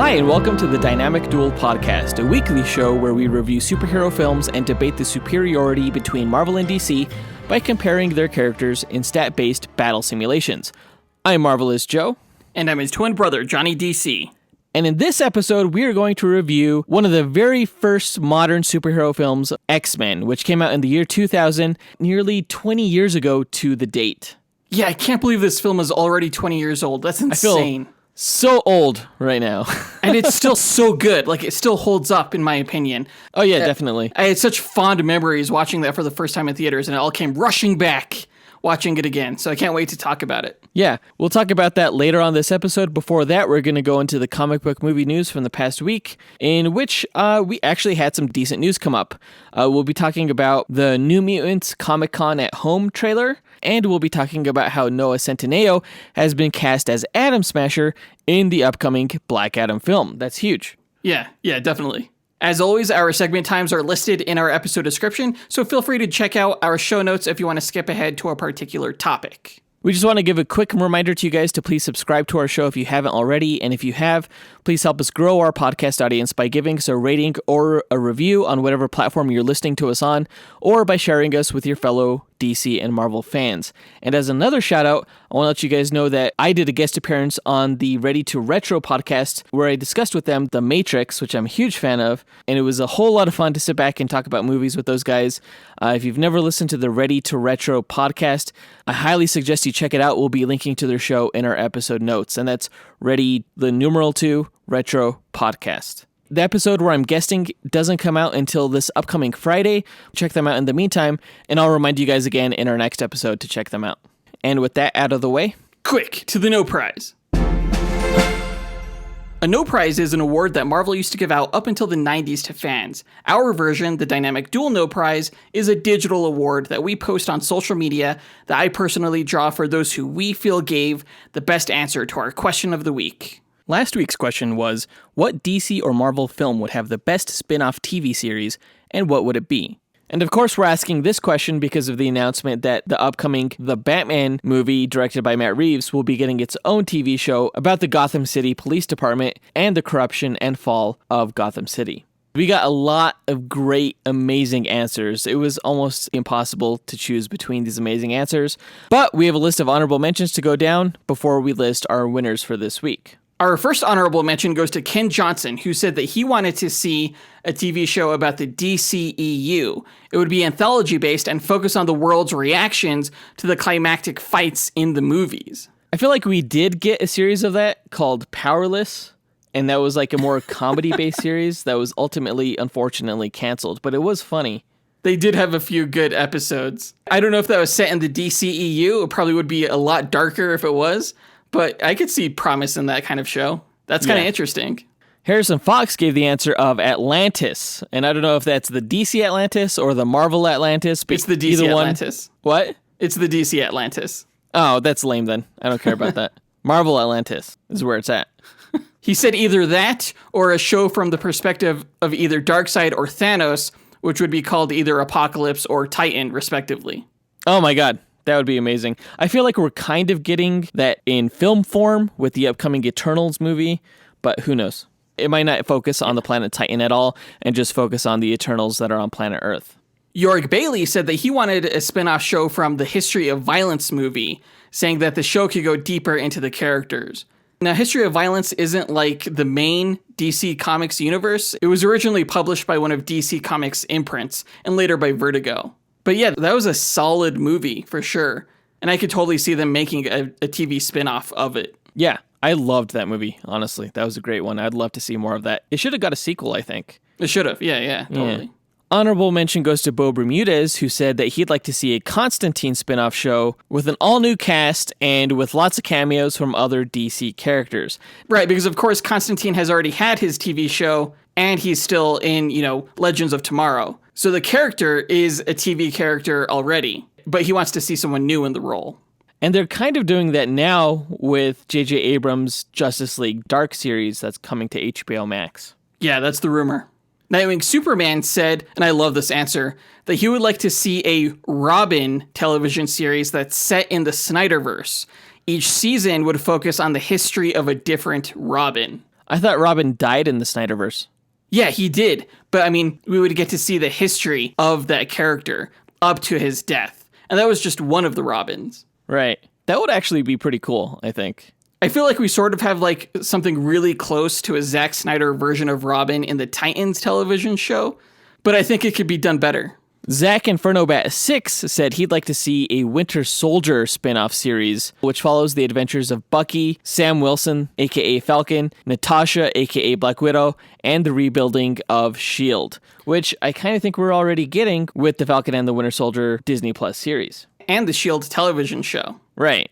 Hi, and welcome to the Dynamic Duel Podcast, a weekly show where we review superhero films and debate the superiority between Marvel and DC by comparing their characters in stat-based battle simulations. I'm Marvelous Joe. And I'm his twin brother, Johnny DC. And in this episode, we are going to review one of the very first modern superhero films, X-Men, which came out in the year 2000, nearly 20 years ago to the date. Yeah, I can't believe this film is already 20 years old. That's insane. I feel so old right now. And it's still so good. Like, it still holds up, in my opinion. Oh, yeah, definitely. I had such fond memories watching that for the first time in theaters, and it all came rushing back watching it again. So I can't wait to talk about it. Yeah, we'll talk about that later on this episode. Before that, we're going to go into the comic book movie news from the past week, in which we actually had some decent news come up. We'll be talking about the New Mutants Comic-Con at Home trailer, and we'll be talking about how Noah Centineo has been cast as Atom Smasher in the upcoming Black Adam film. That's huge. Yeah, definitely. As always, our segment times are listed in our episode description, so feel free to check out our show notes if you want to skip ahead to a particular topic. We just want to give a quick reminder to you guys to please subscribe to our show if you haven't already, and if you have, please help us grow our podcast audience by giving us a rating or a review on whatever platform you're listening to us on, or by sharing us with your fellow DC and Marvel fans. And as another shout out, I want to let you guys know that I did a guest appearance on the Ready to Retro podcast where I discussed with them The Matrix, which I'm a huge fan of, and it was a whole lot of fun to sit back and talk about movies with those guys. If you've never listened to the Ready to Retro podcast, I highly suggest you check it out. We'll be linking to their show in our episode notes, and that's Ready, the numeral 2, Retro Podcast. The episode where I'm guesting doesn't come out until this upcoming Friday. Check them out in the meantime, and I'll remind you guys again in our next episode to check them out. And with that out of the way, quick to the No Prize. A No Prize is an award that Marvel used to give out up until the 90s to fans. Our version, the Dynamic Duel No Prize, is a digital award that we post on social media that I personally draw for those who we feel gave the best answer to our question of the week. Last week's question was, what DC or Marvel film would have the best spin-off TV series, and what would it be? And of course, we're asking this question because of the announcement that the upcoming The Batman movie, directed by Matt Reeves, will be getting its own TV show about the Gotham City Police Department and the corruption and fall of Gotham City. We got a lot of great, amazing answers. It was almost impossible to choose between these amazing answers, but we have a list of honorable mentions to go down before we list our winners for this week. Our first honorable mention goes to Ken Johnson, who said that he wanted to see a TV show about the DCEU. It would be anthology-based and focus on the world's reactions to the climactic fights in the movies. I feel like we did get a series of that called Powerless, and that was like a more comedy-based series that was ultimately, unfortunately, canceled, but it was funny. They did have a few good episodes. I don't know if that was set in the DCEU. It probably would be a lot darker if it was. But I could see promise in that kind of show. That's kind of interesting. Harrison Fox gave the answer of Atlantis. And I don't know if that's the DC Atlantis or the Marvel Atlantis. But it's the DC Atlantis. What? It's the DC Atlantis. Oh, that's lame then. I don't care about that. Marvel Atlantis is where it's at. He said either that or a show from the perspective of either Darkseid or Thanos, which would be called either Apocalypse or Titan, respectively. Oh my God. That would be amazing. I feel like we're kind of getting that in film form with the upcoming Eternals movie, but who knows? It might not focus on the planet Titan at all and just focus on the Eternals that are on planet Earth. Yorick Bailey said that he wanted a spin-off show from the History of Violence movie, saying that the show could go deeper into the characters. Now, History of Violence isn't like the main DC Comics universe. It was originally published by one of DC Comics' imprints and later by Vertigo. But yeah, that was a solid movie for sure. And I could totally see them making a TV spin-off of it. Yeah, I loved that movie, honestly. That was a great one. I'd love to see more of that. It should have got a sequel, I think. It should have. Yeah, totally. Yeah. Honorable mention goes to Bo Bermudez, who said that he'd like to see a Constantine spin-off show with an all-new cast and with lots of cameos from other DC characters. Right, because of course Constantine has already had his TV show, and he's still in, Legends of Tomorrow. So the character is a TV character already, but he wants to see someone new in the role. And they're kind of doing that now with J.J. Abrams' Justice League Dark series that's coming to HBO Max. Yeah, that's the rumor. Nightwing Superman said, and I love this answer, that he would like to see a Robin television series that's set in the Snyderverse. Each season would focus on the history of a different Robin. I thought Robin died in the Snyderverse. Yeah, he did. But I mean, we would get to see the history of that character up to his death. And that was just one of the Robins. Right. That would actually be pretty cool, I think. I feel like we sort of have like something really close to a Zack Snyder version of Robin in the Titans television show, but I think it could be done better. Zach Infernobat6 said he'd like to see a Winter Soldier spin-off series, which follows the adventures of Bucky, Sam Wilson, aka Falcon, Natasha, aka Black Widow, and the rebuilding of S.H.I.E.L.D., which I kind of think we're already getting with the Falcon and the Winter Soldier Disney Plus series. And the S.H.I.E.L.D. television show. Right.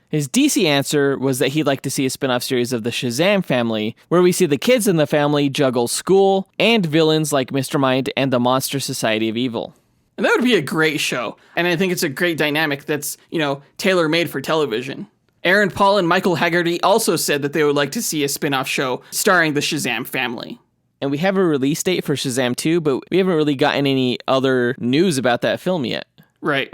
His DC answer was that he'd like to see a spin-off series of the Shazam family, where we see the kids in the family juggle school and villains like Mr. Mind and the Monster Society of Evil. And that would be a great show. And I think it's a great dynamic that's, tailor-made for television. Aaron Paul and Michael Haggerty also said that they would like to see a spin-off show starring the Shazam family. And we have a release date for Shazam 2, but we haven't really gotten any other news about that film yet. Right.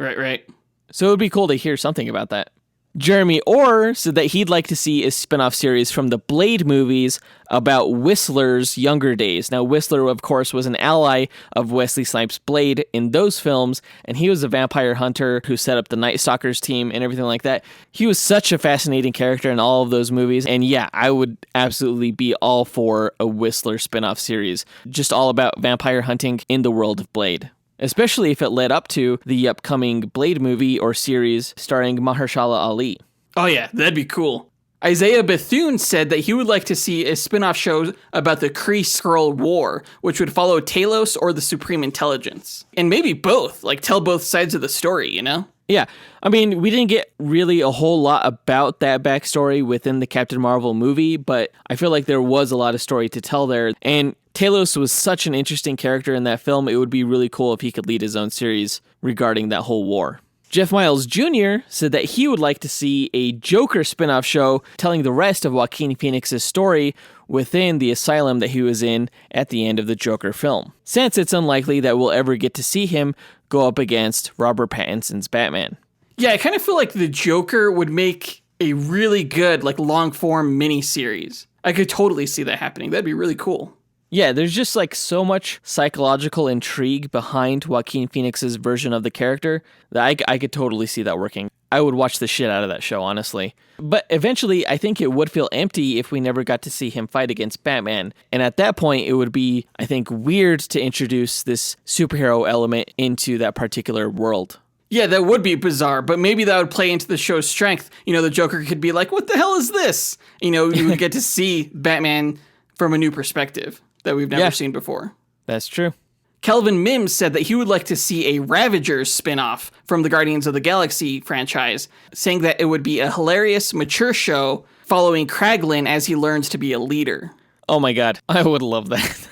So it would be cool to hear something about that. Jeremy Orr said that he'd like to see a spin-off series from the Blade movies about Whistler's younger days. Now, Whistler, of course, was an ally of Wesley Snipes' Blade in those films, and he was a vampire hunter who set up the Night Stalkers team and everything like that. He was such a fascinating character in all of those movies, and yeah, I would absolutely be all for a Whistler spin-off series, just all about vampire hunting in the world of Blade. Especially if it led up to the upcoming Blade movie or series starring Mahershala Ali. Oh yeah, that'd be cool. Isaiah Bethune said that he would like to see a spin-off show about the Kree-Skrull War, which would follow Talos or the Supreme Intelligence. And maybe both, like tell both sides of the story, Yeah, I mean, we didn't get really a whole lot about that backstory within the Captain Marvel movie, but I feel like there was a lot of story to tell there. And Talos was such an interesting character in that film, it would be really cool if he could lead his own series regarding that whole war. Jeff Miles Jr. said that he would like to see a Joker spin-off show telling the rest of Joaquin Phoenix's story within the asylum that he was in at the end of the Joker film, since it's unlikely that we'll ever get to see him go up against Robert Pattinson's Batman. Yeah, I kind of feel like the Joker would make a really good, long-form mini-series. I could totally see that happening. That'd be really cool. Yeah, there's just so much psychological intrigue behind Joaquin Phoenix's version of the character that I could totally see that working. I would watch the shit out of that show, honestly. But eventually, I think it would feel empty if we never got to see him fight against Batman. And at that point, it would be, I think, weird to introduce this superhero element into that particular world. Yeah, that would be bizarre, but maybe that would play into the show's strength. The Joker could be like, what the hell is this? You would get to see Batman from a new perspective that we've never seen before. That's true. Kelvin Mims said that he would like to see a Ravagers spin-off from the Guardians of the Galaxy franchise, saying that it would be a hilarious, mature show following Kraglin as he learns to be a leader. Oh my god, I would love that.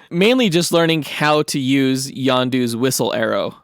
Mainly just learning how to use Yondu's whistle arrow.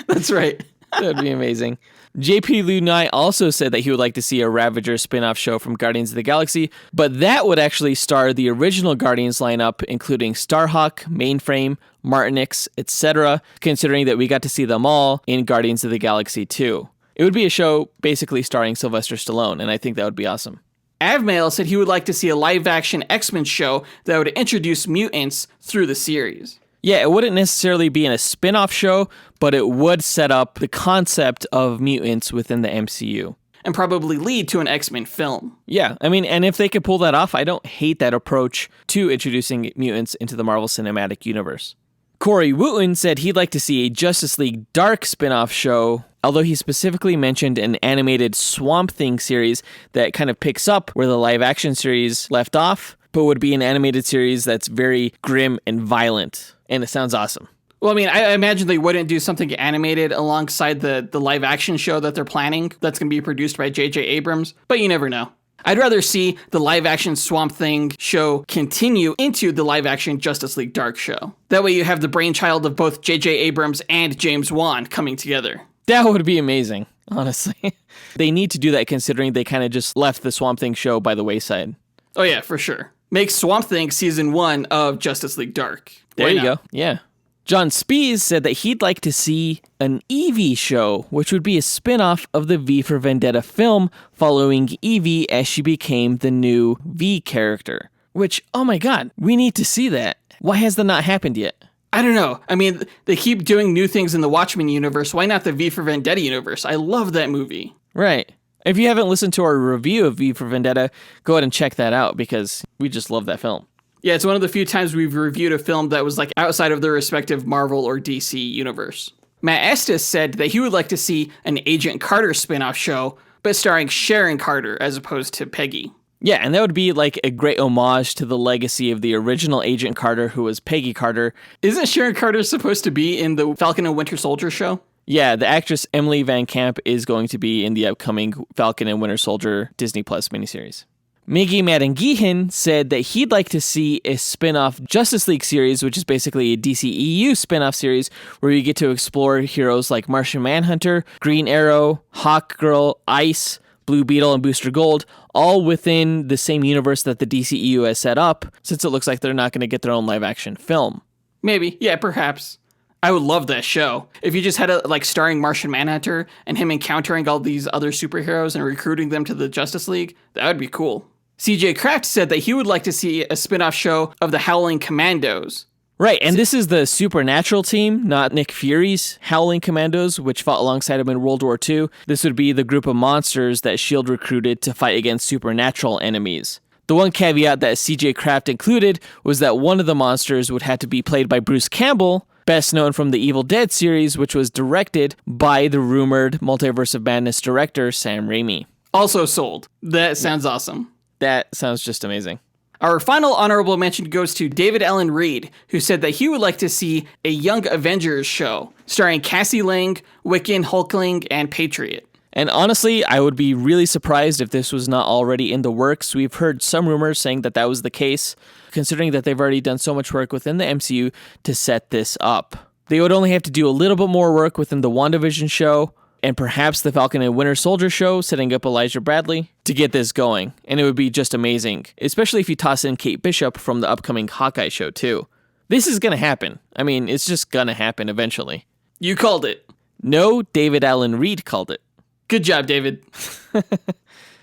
That's right. That'd be amazing. JP Lunai also said that he would like to see a Ravager spin-off show from Guardians of the Galaxy, but that would actually star the original Guardians lineup, including Starhawk, Mainframe, Martinix, etc., considering that we got to see them all in Guardians of the Galaxy 2. It would be a show basically starring Sylvester Stallone, and I think that would be awesome. Avmail said he would like to see a live-action X-Men show that would introduce mutants through the series. Yeah, it wouldn't necessarily be in a spin-off show, but it would set up the concept of mutants within the MCU. And probably lead to an X-Men film. Yeah, I mean, and if they could pull that off, I don't hate that approach to introducing mutants into the Marvel Cinematic Universe. Corey Wooten said he'd like to see a Justice League Dark spin-off show, although he specifically mentioned an animated Swamp Thing series that kind of picks up where the live-action series left off, but would be an animated series that's very grim and violent. And it sounds awesome. Well, I mean, I imagine they wouldn't do something animated alongside the live action show that they're planning that's going to be produced by J.J. Abrams, but you never know. I'd rather see the live action Swamp Thing show continue into the live action Justice League Dark show. That way you have the brainchild of both J.J. Abrams and James Wan coming together. That would be amazing, honestly. They need to do that considering they kind of just left the Swamp Thing show by the wayside. Oh yeah, for sure. Make Swamp Thing season 1 of Justice League Dark. There you go. Yeah. John Speas said that he'd like to see an Evie show, which would be a spin-off of the V for Vendetta film following Evie as she became the new V character. Which, oh my god, we need to see that. Why has that not happened yet? I don't know. I mean, they keep doing new things in the Watchmen universe. Why not the V for Vendetta universe? I love that movie. Right. If you haven't listened to our review of V for Vendetta, go ahead and check that out because we just love that film. Yeah, it's one of the few times we've reviewed a film that was like outside of their respective Marvel or DC universe. Matt Estes said that he would like to see an Agent Carter spin-off show, but starring Sharon Carter as opposed to Peggy. Yeah, and that would be like a great homage to the legacy of the original Agent Carter, who was Peggy Carter. Isn't Sharon Carter supposed to be in the Falcon and Winter Soldier show? Yeah, the actress Emily Van Camp is going to be in the upcoming Falcon and Winter Soldier Disney Plus miniseries. Miggy Madangihan said that he'd like to see a spin-off Justice League series, which is basically a DCEU spin-off series where you get to explore heroes like Martian Manhunter, Green Arrow, Hawkgirl, Ice, Blue Beetle, and Booster Gold, all within the same universe that the DCEU has set up, since it looks like they're not going to get their own live-action film. Maybe. Yeah, perhaps. I would love that show. If you just had a, like, starring Martian Manhunter and him encountering all these other superheroes and recruiting them to the Justice League, that would be cool. CJ Kraft said that he would like to see a spin-off show of the Howling Commandos. Right, and this is the Supernatural team, not Nick Fury's Howling Commandos, which fought alongside him in World War II. This would be the group of monsters that S.H.I.E.L.D. recruited to fight against supernatural enemies. The one caveat that CJ Kraft included was that one of the monsters would have to be played by Bruce Campbell, best known from the Evil Dead series, which was directed by the rumored Multiverse of Madness director Sam Raimi. Also sold. That sounds awesome. That sounds just amazing. Our final honorable mention goes to David Allen Reed, who said that he would like to see a Young Avengers show starring Cassie Lang, Wiccan, Hulkling, and Patriot. And honestly, I would be really surprised if this was not already in the works. We've heard some rumors saying that that was the case, considering that they've already done so much work within the MCU to set this up. They would only have to do a little bit more work within the WandaVision show, and perhaps the Falcon and Winter Soldier show, setting up Elijah Bradley, to get this going. And it would be just amazing, especially if you toss in Kate Bishop from the upcoming Hawkeye show, too. This is going to happen. I mean, it's just going to happen eventually. You called it. No, David Allen Reed called it. Good job, David.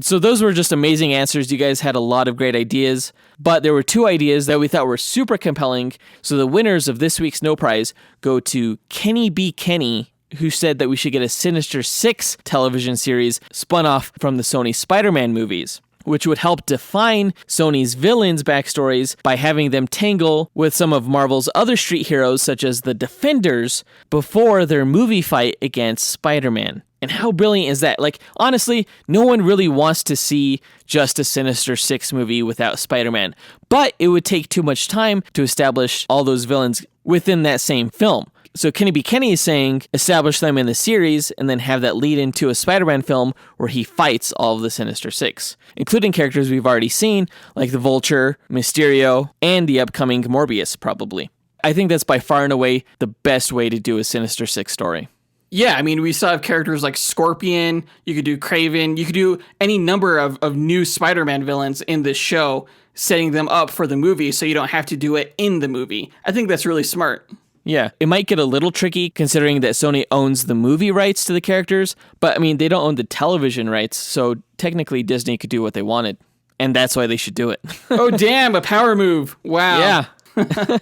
So those were just amazing answers. You guys had a lot of great ideas, but there were two ideas that we thought were super compelling. So the winners of this week's No Prize go to Kenny B. Kenny, who said that we should get a Sinister Six television series spun off from the Sony Spider-Man movies, which would help define Sony's villains' backstories by having them tangle with some of Marvel's other street heroes, such as the Defenders, before their movie fight against Spider-Man. And how brilliant is that? Like, honestly, no one really wants to see just a Sinister Six movie without Spider-Man, but it would take too much time to establish all those villains within that same film. So Kenny B. Kenny is saying establish them in the series and then have that lead into a Spider-Man film where he fights all of the Sinister Six, including characters we've already seen like the Vulture, Mysterio, and the upcoming Morbius, probably. I think that's by far and away the best way to do a Sinister Six story. Yeah, I mean, we still have characters like Scorpion, you could do Kraven, you could do any number of new Spider-Man villains in this show, setting them up for the movie so you don't have to do it in the movie. I think that's really smart. Yeah, it might get a little tricky considering that Sony owns the movie rights to the characters, but I mean, they don't own the television rights, so technically Disney could do what they wanted, and that's why they should do it. Oh, damn, a power move. Wow. Yeah.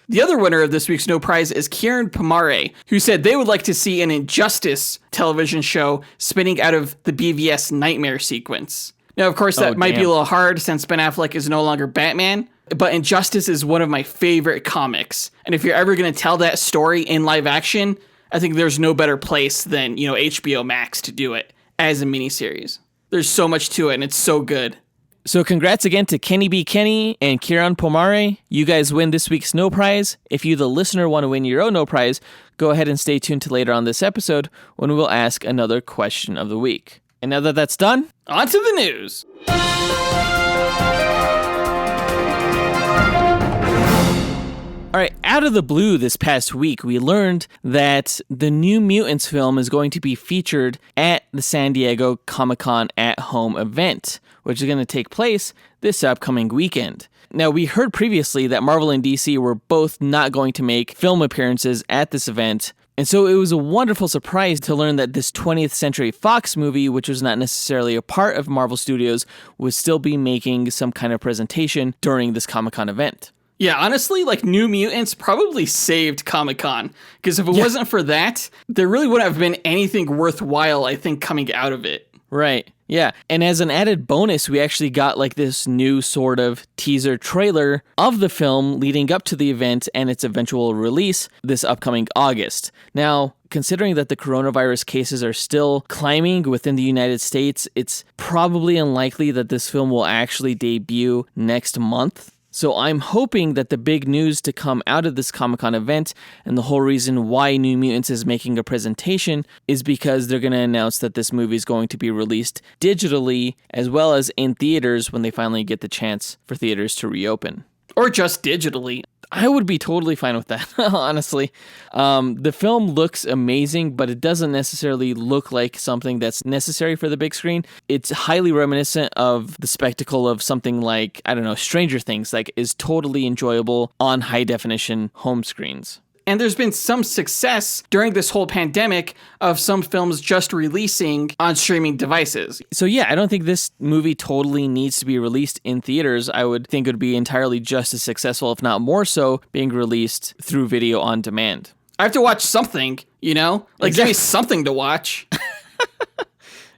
The other winner of this week's No Prize is Kieran Pomare, who said they would like to see an Injustice television show spinning out of the BVS Nightmare sequence. Now, of course, that might be a little hard since Ben Affleck is no longer Batman, but Injustice is one of my favorite comics. And if you're ever going to tell that story in live action, I think there's no better place than, HBO Max to do it as a miniseries. There's so much to it, and it's so good. So congrats again to Kenny B. Kenny and Kieran Pomare. You guys win this week's No Prize. If you, the listener, want to win your own No Prize, go ahead and stay tuned to later on this episode when we'll ask another question of the week. And now that that's done, on to the news. All right, out of the blue this past week, we learned that the New Mutants film is going to be featured at the San Diego Comic-Con at Home event, which is going to take place this upcoming weekend. Now, we heard previously that Marvel and DC were both not going to make film appearances at this event, and so it was a wonderful surprise to learn that this 20th Century Fox movie, which was not necessarily a part of Marvel Studios, would still be making some kind of presentation during this Comic-Con event. Yeah, honestly, like New Mutants probably saved Comic-Con, because if it wasn't for that, there really wouldn't have been anything worthwhile, I think, coming out of it. Right. Yeah. And as an added bonus, we actually got like this new sort of teaser trailer of the film leading up to the event and its eventual release this upcoming August. Now, considering that the coronavirus cases are still climbing within the United States, it's probably unlikely that this film will actually debut next month. So I'm hoping that the big news to come out of this Comic-Con event and the whole reason why New Mutants is making a presentation is because they're going to announce that this movie is going to be released digitally as well as in theaters when they finally get the chance for theaters to reopen. Or just digitally. I would be totally fine with that, honestly. The film looks amazing, but it doesn't necessarily look like something that's necessary for the big screen. It's highly reminiscent of the spectacle of something like, I don't know, Stranger Things, like is totally enjoyable on high definition home screens. And there's been some success during this whole pandemic of some films just releasing on streaming devices. So yeah, I don't think this movie totally needs to be released in theaters. I would think it would be entirely just as successful, if not more so, being released through video on demand. I have to watch something, you know? Like, give me something to watch.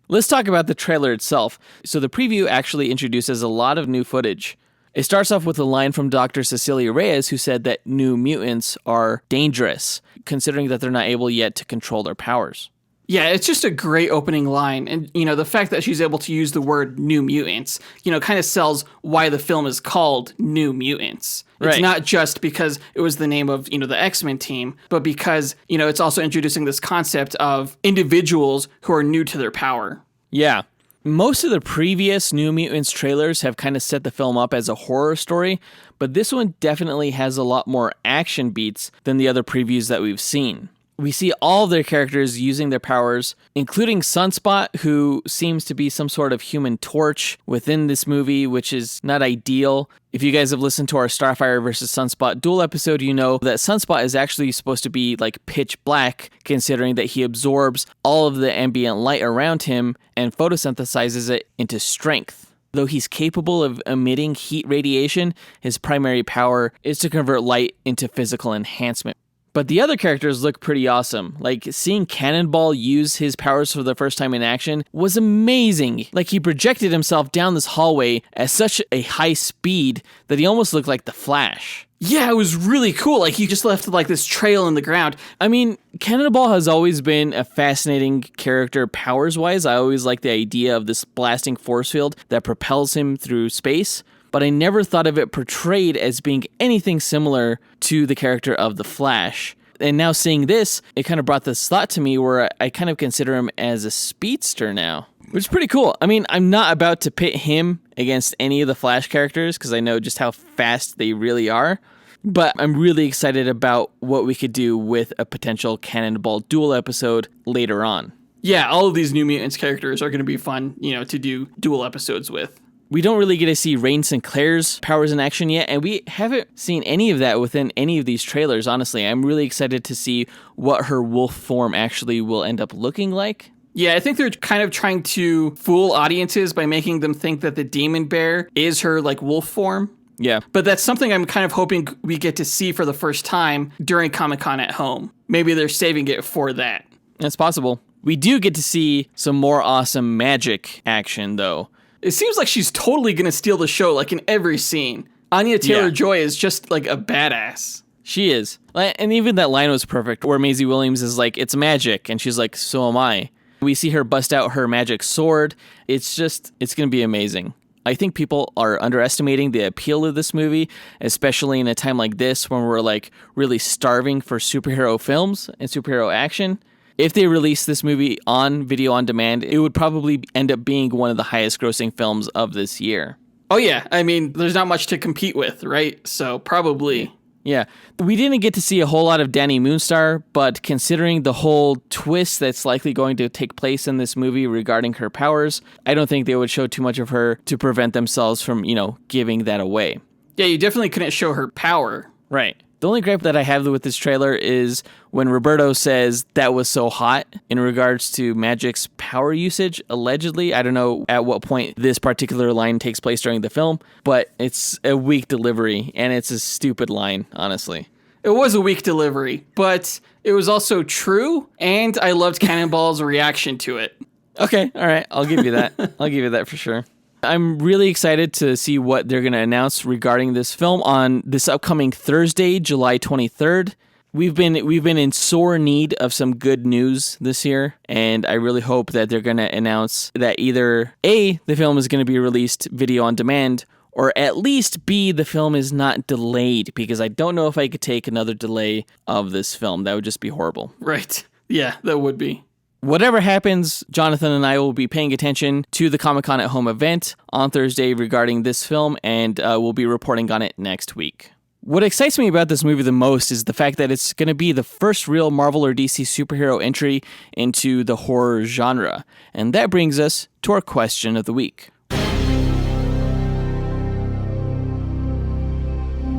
Let's talk about the trailer itself. So the preview actually introduces a lot of new footage. It starts off with a line from Dr. Cecilia Reyes, who said that New Mutants are dangerous, considering that they're not able yet to control their powers. Yeah, it's just a great opening line. And, you know, the fact that she's able to use the word New Mutants, you know, kind of sells why the film is called New Mutants. It's right. Not just because it was the name of, you know, the X-Men team, but because, you know, it's also introducing this concept of individuals who are new to their power. Yeah. Most of the previous New Mutants trailers have kind of set the film up as a horror story, but this one definitely has a lot more action beats than the other previews that we've seen. We see all of their characters using their powers, including Sunspot, who seems to be some sort of human torch within this movie, which is not ideal. If you guys have listened to our Starfire versus Sunspot duel episode, you know that Sunspot is actually supposed to be like pitch black, considering that he absorbs all of the ambient light around him and photosynthesizes it into strength. Though he's capable of emitting heat radiation, his primary power is to convert light into physical enhancement. But the other characters look pretty awesome. Like, seeing Cannonball use his powers for the first time in action was amazing. Like, he projected himself down this hallway at such a high speed that he almost looked like the Flash. Yeah, it was really cool. Like, he just left, like, this trail in the ground. I mean, Cannonball has always been a fascinating character powers-wise. I always like the idea of this blasting force field that propels him through space. But I never thought of it portrayed as being anything similar to the character of the Flash. And now seeing this, it kind of brought this thought to me where I kind of consider him as a speedster now, which is pretty cool. I mean, I'm not about to pit him against any of the Flash characters because I know just how fast they really are. But I'm really excited about what we could do with a potential Cannonball duel episode later on. Yeah, all of these New Mutants characters are going to be fun, you know, to do duel episodes with. We don't really get to see Rain Sinclair's powers in action yet, and we haven't seen any of that within any of these trailers, honestly. I'm really excited to see what her wolf form actually will end up looking like. Yeah, I think they're kind of trying to fool audiences by making them think that the demon bear is her, like, wolf form. Yeah. But that's something I'm kind of hoping we get to see for the first time during Comic-Con at Home. Maybe they're saving it for that. That's possible. We do get to see some more awesome magic action, though. It seems like she's totally going to steal the show, like in every scene. Anya Taylor-Joy is just like a badass. She is. And even that line was perfect, where Maisie Williams is like, it's magic, and she's like, so am I. We see her bust out her magic sword. It's going to be amazing. I think people are underestimating the appeal of this movie, especially in a time like this when we're like really starving for superhero films and superhero action. If they release this movie on video on demand, it would probably end up being one of the highest grossing films of this year. Oh yeah, I mean, there's not much to compete with, right? So probably. Yeah. We didn't get to see a whole lot of Dani Moonstar, but considering the whole twist that's likely going to take place in this movie regarding her powers, I don't think they would show too much of her to prevent themselves from, giving that away. Yeah, you definitely couldn't show her power. Right. The only gripe that I have with this trailer is when Roberto says that was so hot in regards to Magic's power usage, allegedly. I don't know at what point this particular line takes place during the film, but it's a weak delivery, and it's a stupid line, honestly. It was a weak delivery, but it was also true, and I loved Cannonball's reaction to it. Okay, all right, I'll give you that. I'll give you that for sure. I'm really excited to see what they're going to announce regarding this film on this upcoming Thursday, July 23rd. We've been in sore need of some good news this year, and I really hope that they're going to announce that either A, the film is going to be released video on demand, or at least B, the film is not delayed, because I don't know if I could take another delay of this film. That would just be horrible. Right. Yeah, that would be. Whatever happens, Jonathan and I will be paying attention to the Comic-Con at Home event on Thursday regarding this film, and we'll be reporting on it next week. What excites me about this movie the most is the fact that it's going to be the first real Marvel or DC superhero entry into the horror genre. And that brings us to our question of the week.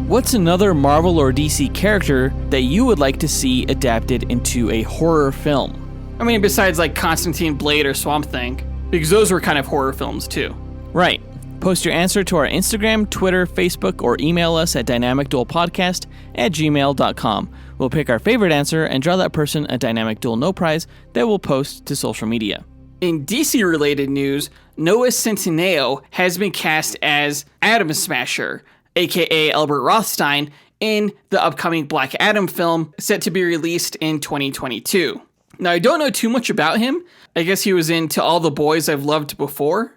What's another Marvel or DC character that you would like to see adapted into a horror film? I mean, besides like Constantine, Blade, or Swamp Thing, because those were kind of horror films too. Right. Post your answer to our Instagram, Twitter, Facebook, or email us at dynamicduelpodcast@gmail.com. We'll pick our favorite answer and draw that person a Dynamic Duel No Prize that we'll post to social media. In DC-related news, Noah Centineo has been cast as Atom Smasher, aka Albert Rothstein, in the upcoming Black Adam film set to be released in 2022. Now, I don't know too much about him. I guess he was in To All the Boys I've Loved Before.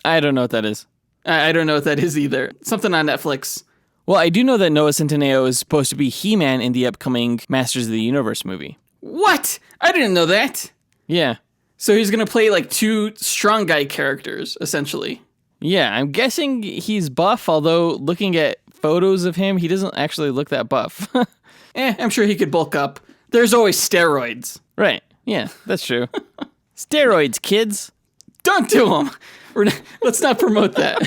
I don't know what that is. I don't know what that is either. Something on Netflix. Well, I do know that Noah Centineo is supposed to be He-Man in the upcoming Masters of the Universe movie. What? I didn't know that. Yeah. So he's going to play like two strong guy characters, essentially. Yeah, I'm guessing he's buff, although looking at photos of him, he doesn't actually look that buff. I'm sure he could bulk up. There's always steroids. Right. Yeah, that's true. Steroids, kids. Don't do them. Let's not promote that.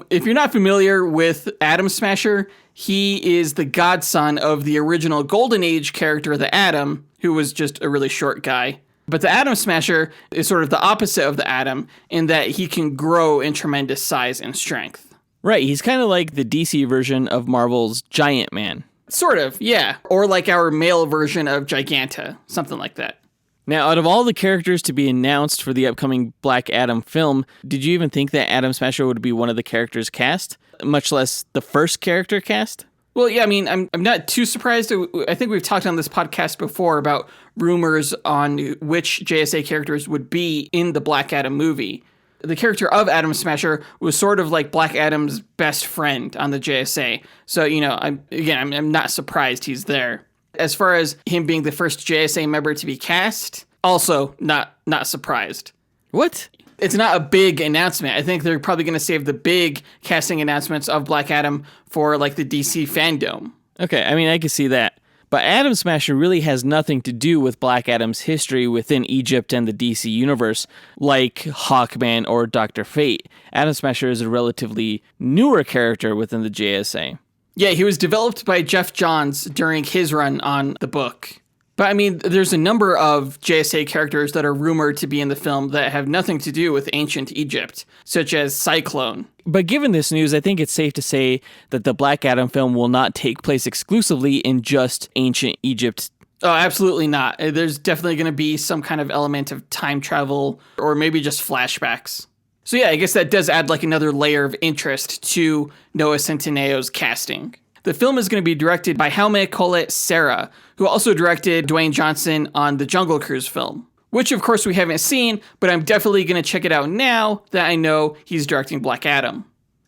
If you're not familiar with Atom Smasher, he is the godson of the original Golden Age character, the Atom, who was just a really short guy. But the Atom Smasher is sort of the opposite of the Atom in that he can grow in tremendous size and strength. Right, he's kind of like the DC version of Marvel's Giant Man. Sort of, yeah. Or like our male version of Giganta, something like that. Now, out of all the characters to be announced for the upcoming Black Adam film, did you even think that Atom Smasher would be one of the characters cast, much less the first character cast? Well, yeah, I mean, I'm not too surprised. I think we've talked on this podcast before about rumors on which JSA characters would be in the Black Adam movie. The character of Atom Smasher was sort of like Black Adam's best friend on the JSA. So, I'm not surprised he's there. As far as him being the first JSA member to be cast, also not surprised. What? It's not a big announcement. I think they're probably going to save the big casting announcements of Black Adam for like the DC fandom. Okay, I mean, I can see that. But Atom Smasher really has nothing to do with Black Adam's history within Egypt and the DC universe, like Hawkman or Dr. Fate. Atom Smasher is a relatively newer character within the JSA. Yeah, he was developed by Jeff Johns during his run on the book. But I mean, there's a number of JSA characters that are rumored to be in the film that have nothing to do with ancient Egypt, such as Cyclone. But given this news, I think it's safe to say that the Black Adam film will not take place exclusively in just ancient Egypt. Oh, absolutely not. There's definitely going to be some kind of element of time travel or maybe just flashbacks. So yeah, I guess that does add like another layer of interest to Noah Centineo's casting. The film is going to be directed by Jaume Collet Serra, who also directed Dwayne Johnson on the Jungle Cruise film, which of course we haven't seen, but I'm definitely going to check it out now that I know he's directing Black Adam.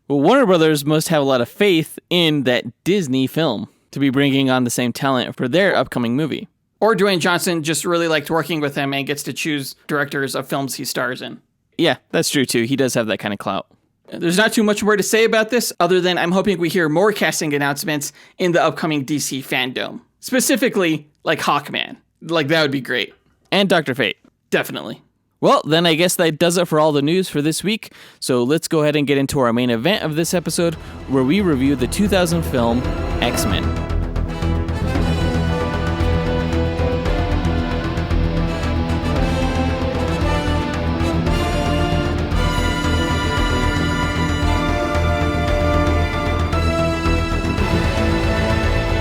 Well, Warner Brothers must have a lot of faith in that Disney film to be bringing on the same talent for their upcoming movie. Or Dwayne Johnson just really liked working with him and gets to choose directors of films he stars in. Yeah, that's true too. He does have that kind of clout. There's not too much more to say about this other than I'm hoping we hear more casting announcements in the upcoming DC fandom. Specifically, like Hawkman. Like, that would be great. And Dr. Fate. Definitely. Well, then I guess that does it for all the news for this week. So let's go ahead and get into our main event of this episode, where we review the 2000 film X-Men.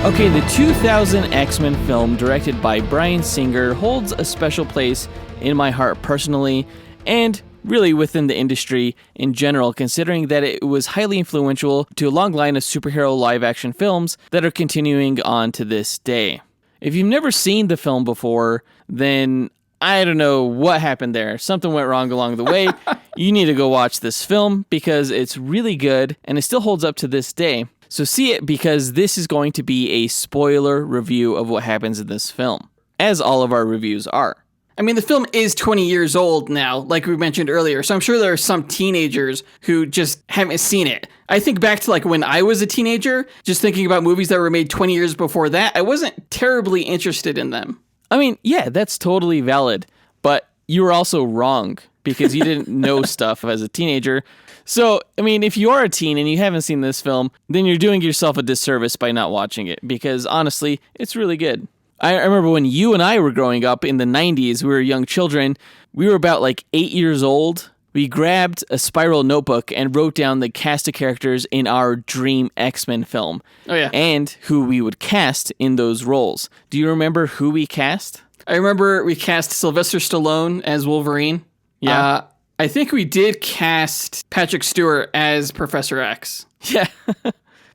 Okay, the 2000 X-Men film, directed by Bryan Singer, holds a special place in my heart personally, and really within the industry in general, considering that it was highly influential to a long line of superhero live-action films that are continuing on to this day. If you've never seen the film before, then I don't know what happened there. Something went wrong along the way. You need to go watch this film because it's really good, and it still holds up to this day. So see it, because this is going to be a spoiler review of what happens in this film, as all of our reviews are. I mean, the film is 20 years old now, like we mentioned earlier, so I'm sure there are some teenagers who just haven't seen it. I think back to like when I was a teenager, just thinking about movies that were made 20 years before that, I wasn't terribly interested in them. I mean, yeah, that's totally valid, but you were also wrong because you didn't know stuff as a teenager. So, I mean, if you are a teen and you haven't seen this film, then you're doing yourself a disservice by not watching it, because honestly, it's really good. I remember when you and I were growing up in the 90s, we were young children, we were about like 8 years old. We grabbed a spiral notebook and wrote down the cast of characters in our dream X-Men film. Oh, yeah. And who we would cast in those roles. Do you remember who we cast? I remember we cast Sylvester Stallone as Wolverine. Yeah. I think we did cast Patrick Stewart as Professor X. Yeah.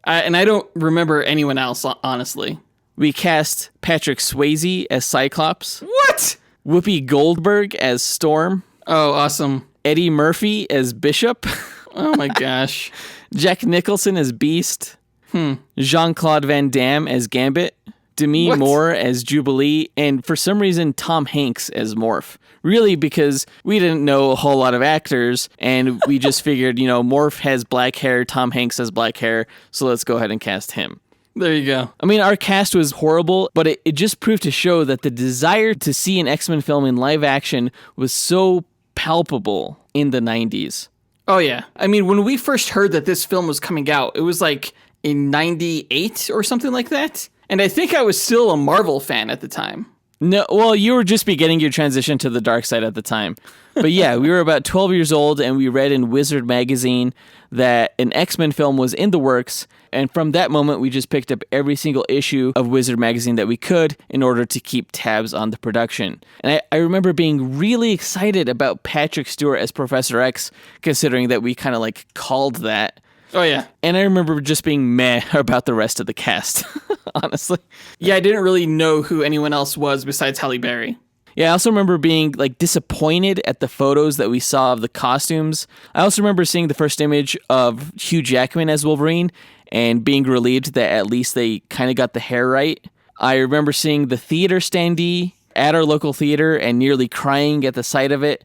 And I don't remember anyone else, honestly. We cast Patrick Swayze as Cyclops. What? Whoopi Goldberg as Storm. Oh, awesome. Eddie Murphy as Bishop. Oh my gosh. Jack Nicholson as Beast. Jean-Claude Van Damme as Gambit. Demi Moore as Jubilee. And for some reason, Tom Hanks as Morph. Really, because we didn't know a whole lot of actors, and we just figured, Morph has black hair, Tom Hanks has black hair, so let's go ahead and cast him. There you go. I mean, our cast was horrible, but it just proved to show that the desire to see an X-Men film in live action was so palpable in the 90s. Oh, yeah. I mean, when we first heard that this film was coming out, it was like in 98 or something like that. And I think I was still a Marvel fan at the time. No, well, you were just beginning your transition to the dark side at the time. But yeah, we were about 12 years old, and we read in Wizard magazine that an X-Men film was in the works. And from that moment, we just picked up every single issue of Wizard magazine that we could in order to keep tabs on the production. And I remember being really excited about Patrick Stewart as Professor X, considering that we kind of like called that. Oh, yeah. And I remember just being meh about the rest of the cast, honestly. Yeah, I didn't really know who anyone else was besides Halle Berry. Yeah, I also remember being like disappointed at the photos that we saw of the costumes. I also remember seeing the first image of Hugh Jackman as Wolverine and being relieved that at least they kind of got the hair right. I remember seeing the theater standee at our local theater and nearly crying at the sight of it.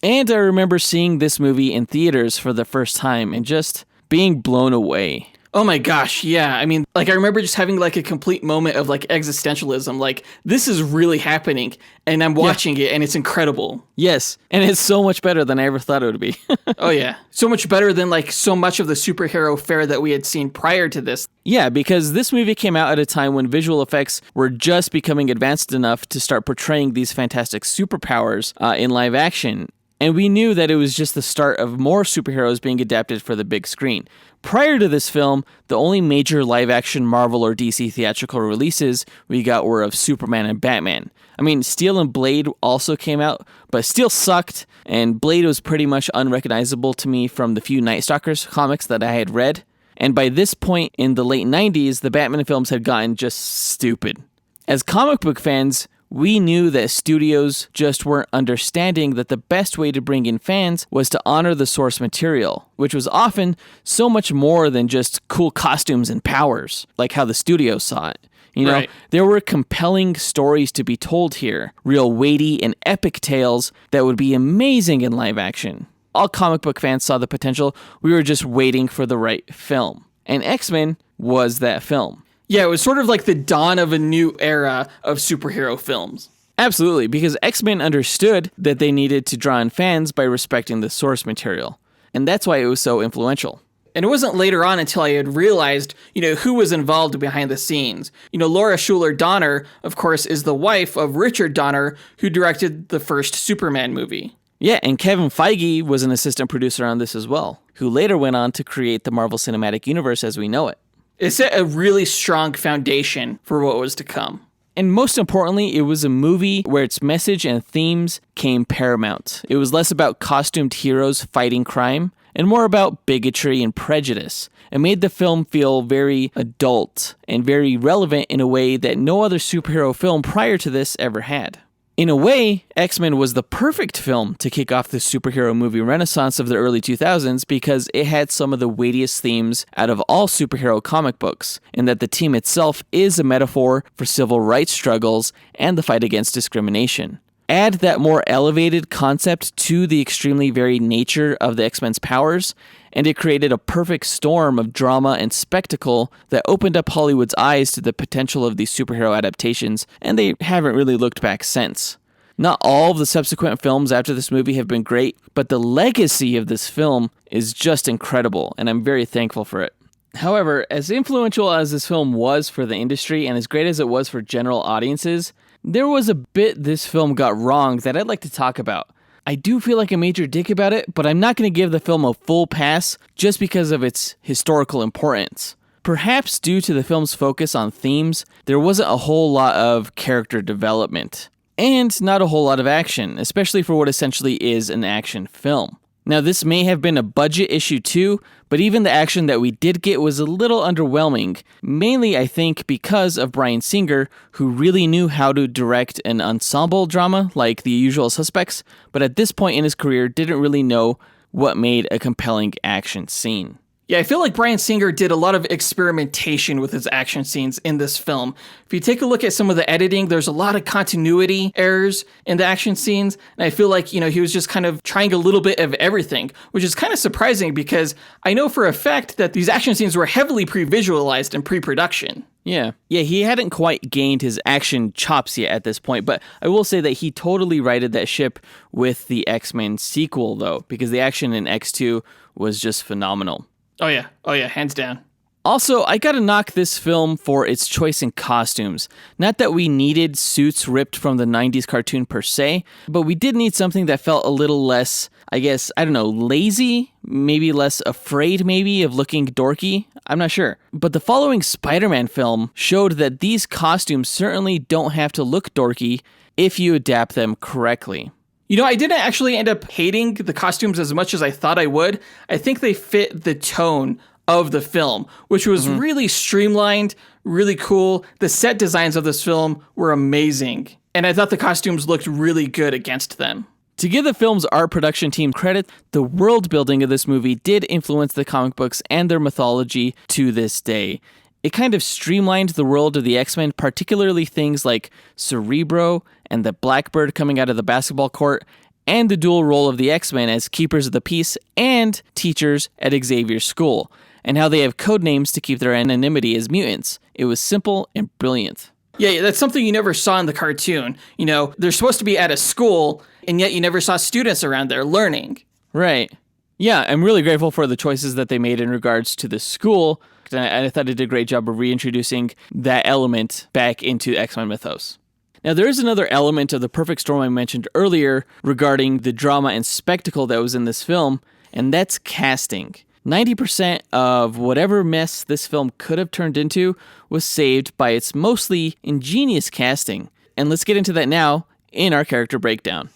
And I remember seeing this movie in theaters for the first time and just being blown away. Oh my gosh, yeah. I mean, like, I remember just having like a complete moment of like existentialism. Like, this is really happening, and I'm watching it, and it's incredible. Yes, and it's so much better than I ever thought it would be. Oh yeah, so much better than like so much of the superhero fare that we had seen prior to this. Yeah, because this movie came out at a time when visual effects were just becoming advanced enough to start portraying these fantastic superpowers in live action. And we knew that it was just the start of more superheroes being adapted for the big screen. Prior to this film, the only major live-action Marvel or DC theatrical releases we got were of Superman and Batman. I mean, Steel and Blade also came out, but Steel sucked, and Blade was pretty much unrecognizable to me from the few Night Stalkers comics that I had read. And by this point in the late 90s, the Batman films had gotten just stupid. As comic book fans, we knew that studios just weren't understanding that the best way to bring in fans was to honor the source material, which was often so much more than just cool costumes and powers, like how the studio saw it. You know, there were compelling stories to be told here, real weighty and epic tales that would be amazing in live action. all comic book fans saw the potential. We were just waiting for the right film. And X-Men was that film. Yeah, it was sort of like the dawn of a new era of superhero films. Absolutely, because X-Men understood that they needed to draw in fans by respecting the source material. And that's why it was so influential. And it wasn't later on until I had realized, who was involved behind the scenes. Laura Schuler Donner, of course, is the wife of Richard Donner, who directed the first Superman movie. Yeah, and Kevin Feige was an assistant producer on this as well, who later went on to create the Marvel Cinematic Universe as we know it. It set a really strong foundation for what was to come. And most importantly, it was a movie where its message and themes came paramount. It was less about costumed heroes fighting crime, and more about bigotry and prejudice. It made the film feel very adult and very relevant in a way that no other superhero film prior to this ever had. In a way, X-Men was the perfect film to kick off the superhero movie renaissance of the early 2000s because it had some of the weightiest themes out of all superhero comic books, and that the team itself is a metaphor for civil rights struggles and the fight against discrimination. Add that more elevated concept to the extremely varied nature of the X-Men's powers, and it created a perfect storm of drama and spectacle that opened up Hollywood's eyes to the potential of these superhero adaptations, and they haven't really looked back since. Not all of the subsequent films after this movie have been great, but the legacy of this film is just incredible, and I'm very thankful for it. However, as influential as this film was for the industry and as great as it was for general audiences, there was a bit this film got wrong that I'd like to talk about. I do feel like a major dick about it, but I'm not going to give the film a full pass just because of its historical importance. Perhaps due to the film's focus on themes, there wasn't a whole lot of character development, and not a whole lot of action, especially for what essentially is an action film. Now, this may have been a budget issue too, but even the action that we did get was a little underwhelming, mainly I think because of Bryan Singer, who really knew how to direct an ensemble drama like The Usual Suspects, but at this point in his career didn't really know what made a compelling action scene. Yeah, I feel like Bryan Singer did a lot of experimentation with his action scenes in this film. If you take a look at some of the editing, there's a lot of continuity errors in the action scenes, and I feel like, he was just kind of trying a little bit of everything, which is kind of surprising because I know for a fact that these action scenes were heavily pre-visualized in pre-production. Yeah, he hadn't quite gained his action chops yet at this point, but I will say that he totally righted that ship with the X-Men sequel, though, because the action in X2 was just phenomenal. Oh yeah, hands down. Also, I gotta knock this film for its choice in costumes. Not that we needed suits ripped from the 90s cartoon per se, but we did need something that felt a little less, lazy? Maybe less afraid, maybe, of looking dorky? I'm not sure. But the following Spider-Man film showed that these costumes certainly don't have to look dorky if you adapt them correctly. I didn't actually end up hating the costumes as much as I thought I would. I think they fit the tone of the film, which was really streamlined, really cool. The set designs of this film were amazing, and I thought the costumes looked really good against them. To give the film's art production team credit, the world building of this movie did influence the comic books and their mythology to this day. It kind of streamlined the world of the X-Men, particularly things like Cerebro and the Blackbird coming out of the basketball court, and the dual role of the X-Men as keepers of the peace and teachers at Xavier's school, and how they have code names to keep their anonymity as mutants. It was simple and brilliant. Yeah, that's something you never saw in the cartoon. They're supposed to be at a school, and yet you never saw students around there learning. Right. Yeah, I'm really grateful for the choices that they made in regards to the school. I thought it did a great job of reintroducing that element back into X-Men mythos. Now, there is another element of the perfect storm I mentioned earlier regarding the drama and spectacle that was in this film, and that's casting. 90% of whatever mess this film could have turned into was saved by its mostly ingenious casting. And let's get into that now in our character breakdown.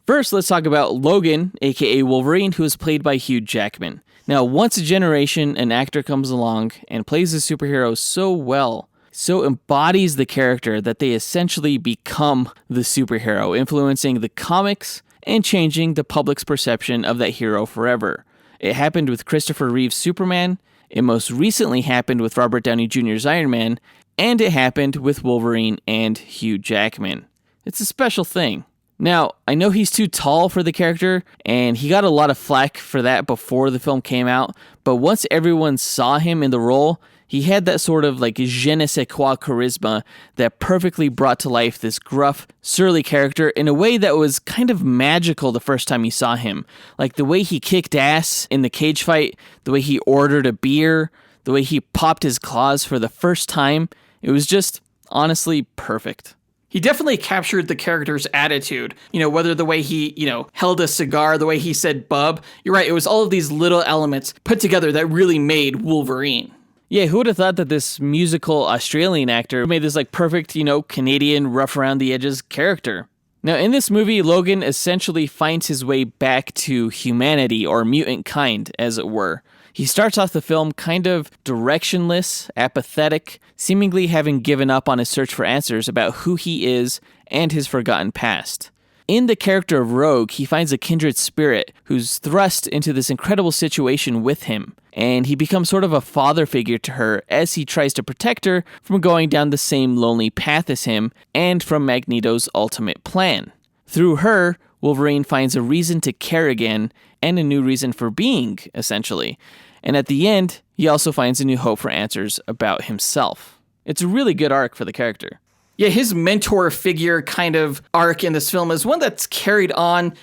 First, let's talk about Logan, aka Wolverine, who is played by Hugh Jackman. Now, once a generation, an actor comes along and plays a superhero so well, so embodies the character that they essentially become the superhero, influencing the comics and changing the public's perception of that hero forever. It happened with Christopher Reeve's Superman, it most recently happened with Robert Downey Jr.'s Iron Man, and it happened with Wolverine and Hugh Jackman. It's a special thing. Now, I know he's too tall for the character, and he got a lot of flack for that before the film came out, but once everyone saw him in the role, he had that sort of like je ne sais quoi charisma that perfectly brought to life this gruff, surly character in a way that was kind of magical the first time you saw him. Like the way he kicked ass in the cage fight, the way he ordered a beer, the way he popped his claws for the first time, it was just honestly perfect. He definitely captured the character's attitude, whether the way he, held a cigar, the way he said bub. You're right, it was all of these little elements put together that really made Wolverine. Yeah, who would have thought that this musical Australian actor made this like perfect, Canadian rough around the edges character? Now, in this movie, Logan essentially finds his way back to humanity, or mutant kind, as it were. He starts off the film kind of directionless, apathetic, seemingly having given up on his search for answers about who he is and his forgotten past. In the character of Rogue, he finds a kindred spirit who's thrust into this incredible situation with him, and he becomes sort of a father figure to her as he tries to protect her from going down the same lonely path as him and from Magneto's ultimate plan. Through her, Wolverine finds a reason to care again and a new reason for being, essentially. And at the end, he also finds a new hope for answers about himself. It's a really good arc for the character. Yeah, his mentor figure kind of arc in this film is one that's carried on,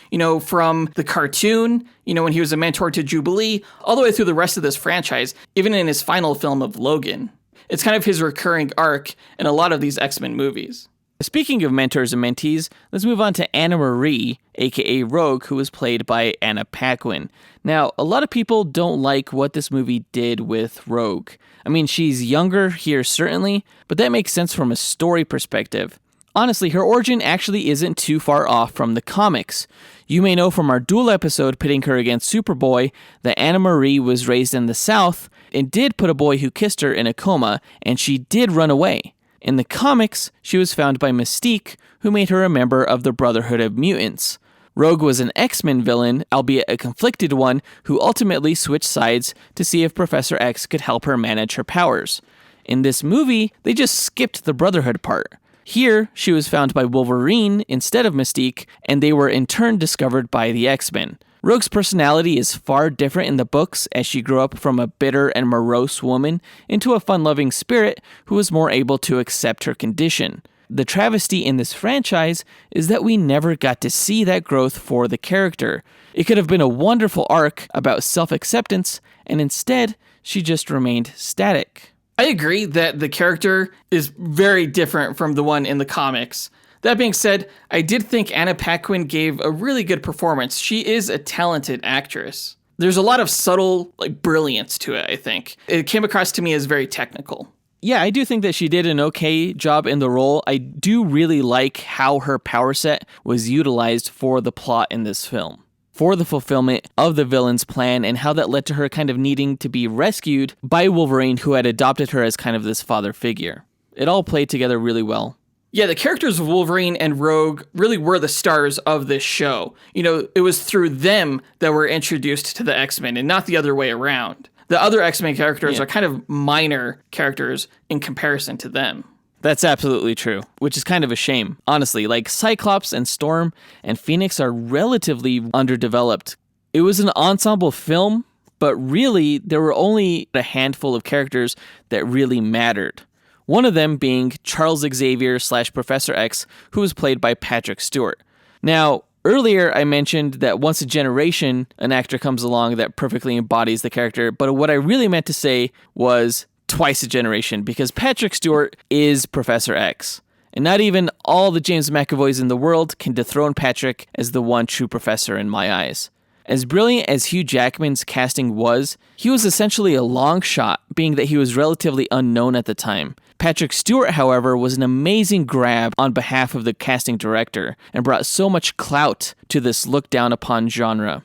from the cartoon, when he was a mentor to Jubilee, all the way through the rest of this franchise, even in his final film of Logan. It's kind of his recurring arc in a lot of these X-Men movies. Speaking of mentors and mentees, let's move on to Anna Marie, aka Rogue, who was played by Anna Paquin. Now, a lot of people don't like what this movie did with Rogue. I mean, she's younger here, certainly, but that makes sense from a story perspective. Honestly, her origin actually isn't too far off from the comics. You may know from our Duel episode pitting her against Superboy that Anna Marie was raised in the South and did put a boy who kissed her in a coma, and she did run away. In the comics, she was found by Mystique, who made her a member of the Brotherhood of Mutants. Rogue was an X-Men villain, albeit a conflicted one, who ultimately switched sides to see if Professor X could help her manage her powers. In this movie, they just skipped the Brotherhood part. Here, she was found by Wolverine instead of Mystique, and they were in turn discovered by the X-Men. Rogue's personality is far different in the books, as she grew up from a bitter and morose woman into a fun-loving spirit who was more able to accept her condition. The travesty in this franchise is that we never got to see that growth for the character. It could have been a wonderful arc about self-acceptance, and instead, she just remained static. I agree that the character is very different from the one in the comics. That being said, I did think Anna Paquin gave a really good performance. She is a talented actress. There's a lot of subtle, brilliance to it, I think. It came across to me as very technical. Yeah, I do think that she did an okay job in the role. I do really like how her power set was utilized for the plot in this film, for the fulfillment of the villain's plan, and how that led to her kind of needing to be rescued by Wolverine, who had adopted her as kind of this father figure. It all played together really well. Yeah, the characters of Wolverine and Rogue really were the stars of this show. It was through them that we're introduced to the X-Men and not the other way around. The other X-Men characters are kind of minor characters in comparison to them. That's absolutely true, which is kind of a shame. Honestly, Cyclops and Storm and Phoenix are relatively underdeveloped. It was an ensemble film, but really there were only a handful of characters that really mattered. One of them being Charles Xavier / Professor X, who was played by Patrick Stewart. Now, earlier I mentioned that once a generation, an actor comes along that perfectly embodies the character, but what I really meant to say was twice a generation, because Patrick Stewart is Professor X. And not even all the James McAvoys in the world can dethrone Patrick as the one true professor in my eyes. As brilliant as Hugh Jackman's casting was, he was essentially a long shot, being that he was relatively unknown at the time. Patrick Stewart, however, was an amazing grab on behalf of the casting director, and brought so much clout to this looked down upon genre.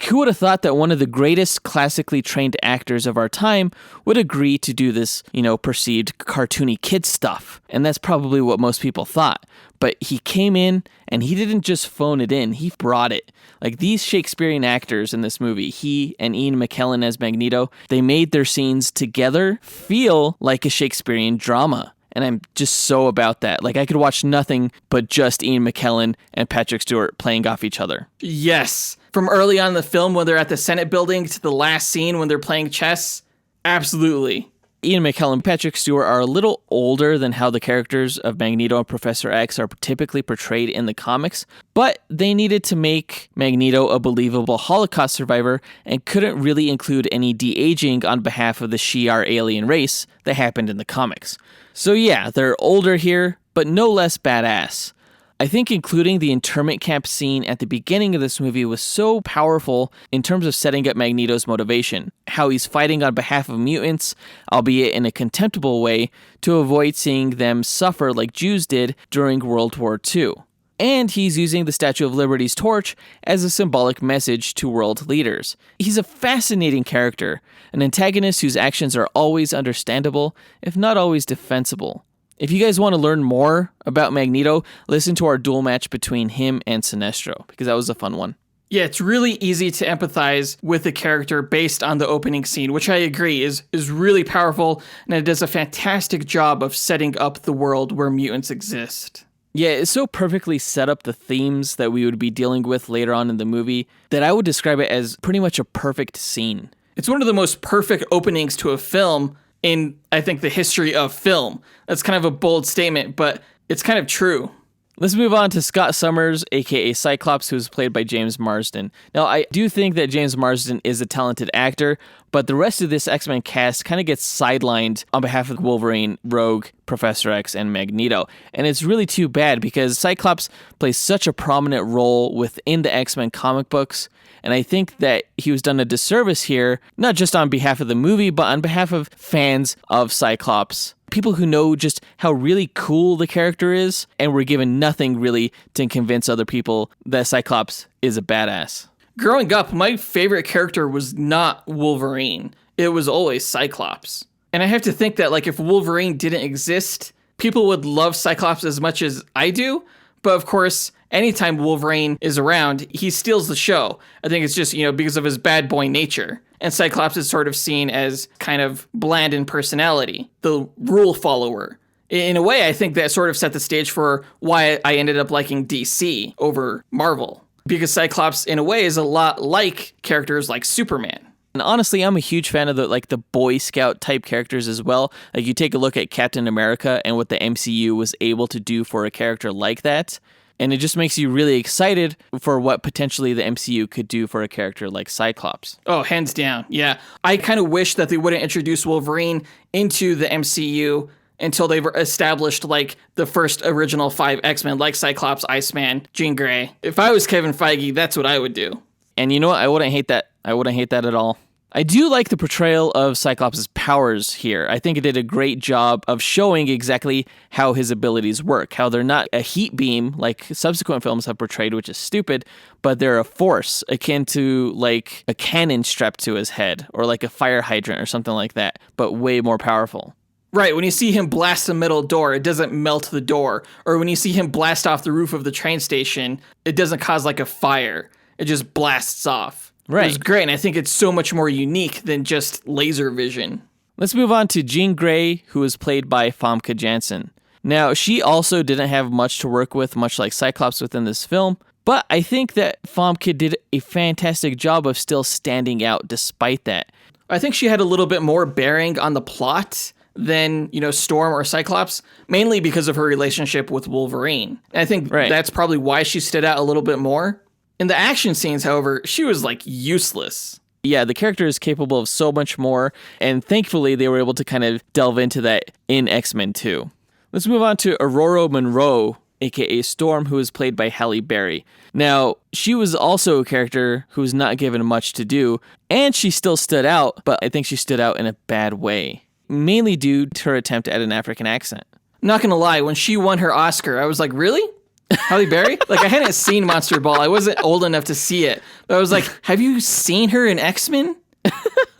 Who would have thought that one of the greatest classically trained actors of our time would agree to do this, perceived cartoony kid stuff? And that's probably what most people thought. But he came in, and he didn't just phone it in, he brought it. These Shakespearean actors in this movie, he and Ian McKellen as Magneto, they made their scenes together feel like a Shakespearean drama. And I'm just so about that. Like, I could watch nothing but just Ian McKellen and Patrick Stewart playing off each other. Yes. From early on in the film when they're at the Senate building to the last scene when they're playing chess. Absolutely. Ian McKellen and Patrick Stewart are a little older than how the characters of Magneto and Professor X are typically portrayed in the comics, but they needed to make Magneto a believable Holocaust survivor and couldn't really include any de-aging on behalf of the Shi'ar alien race that happened in the comics. So yeah, they're older here, but no less badass. I think including the internment camp scene at the beginning of this movie was so powerful in terms of setting up Magneto's motivation, how he's fighting on behalf of mutants, albeit in a contemptible way, to avoid seeing them suffer like Jews did during World War II. And he's using the Statue of Liberty's torch as a symbolic message to world leaders. He's a fascinating character, an antagonist whose actions are always understandable, if not always defensible. If you guys want to learn more about Magneto, listen to our duel match between him and Sinestro, because that was a fun one. Yeah, it's really easy to empathize with the character based on the opening scene, which I agree is really powerful, and it does a fantastic job of setting up the world where mutants exist. Yeah, it so perfectly set up the themes that we would be dealing with later on in the movie that I would describe it as pretty much a perfect scene. It's one of the most perfect openings to a film in, I think, the history of film. That's kind of a bold statement, but it's kind of true. Let's move on to Scott Summers, aka Cyclops, who's played by James Marsden. Now, I do think that James Marsden is a talented actor, but the rest of this X-Men cast kind of gets sidelined on behalf of Wolverine, Rogue, Professor X, and Magneto. And it's really too bad because Cyclops plays such a prominent role within the X-Men comic books, and I think that he was done a disservice here, not just on behalf of the movie, but on behalf of fans of Cyclops. People who know just how really cool the character is, and were given nothing really to convince other people that Cyclops is a badass. Growing up, my favorite character was not Wolverine. It was always Cyclops. And I have to think that, like, if Wolverine didn't exist, people would love Cyclops as much as I do. But of course, anytime Wolverine is around, he steals the show. I think it's just, because of his bad boy nature. And Cyclops is sort of seen as kind of bland in personality, the rule follower. In a way, I think that sort of set the stage for why I ended up liking DC over Marvel. Because Cyclops, in a way, is a lot like characters like Superman. And honestly, I'm a huge fan of the Boy Scout type characters as well. Like, you take a look at Captain America and what the MCU was able to do for a character like that. And it just makes you really excited for what potentially the MCU could do for a character like Cyclops. Oh, hands down. Yeah. I kind of wish that they wouldn't introduce Wolverine into the MCU until they've established, like, the first original 5 X-Men, like Cyclops, Iceman, Jean Grey. If I was Kevin Feige, that's what I would do. And you know what? I wouldn't hate that. I wouldn't hate that at all. I do like the portrayal of Cyclops' powers here. I think it did a great job of showing exactly how his abilities work, how they're not a heat beam like subsequent films have portrayed, which is stupid, but they're a force akin to like a cannon strapped to his head or like a fire hydrant or something like that, but way more powerful. Right, when you see him blast the metal door, it doesn't melt the door. Or when you see him blast off the roof of the train station, it doesn't cause like a fire. It just blasts off. Right. It's great, and I think it's so much more unique than just laser vision. Let's move on to Jean Grey, who is played by Famke Janssen. Now, she also didn't have much to work with, much like Cyclops within this film, but I think that Famke did a fantastic job of still standing out despite that. I think she had a little bit more bearing on the plot than, Storm or Cyclops, mainly because of her relationship with Wolverine. And I think that's probably why she stood out a little bit more. In the action scenes, however, she was, like, useless. Yeah, the character is capable of so much more, and thankfully they were able to kind of delve into that in X-Men 2. Let's move on to Aurora Monroe, aka Storm, who is played by Halle Berry. Now, she was also a character who was not given much to do, and she still stood out, but I think she stood out in a bad way, mainly due to her attempt at an African accent. Not gonna lie, when she won her Oscar, I was like, really? Halle Berry? Like, I hadn't seen Monster Ball. I wasn't old enough to see it. But I was like, have you seen her in X-Men?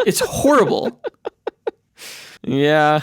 It's horrible. Yeah,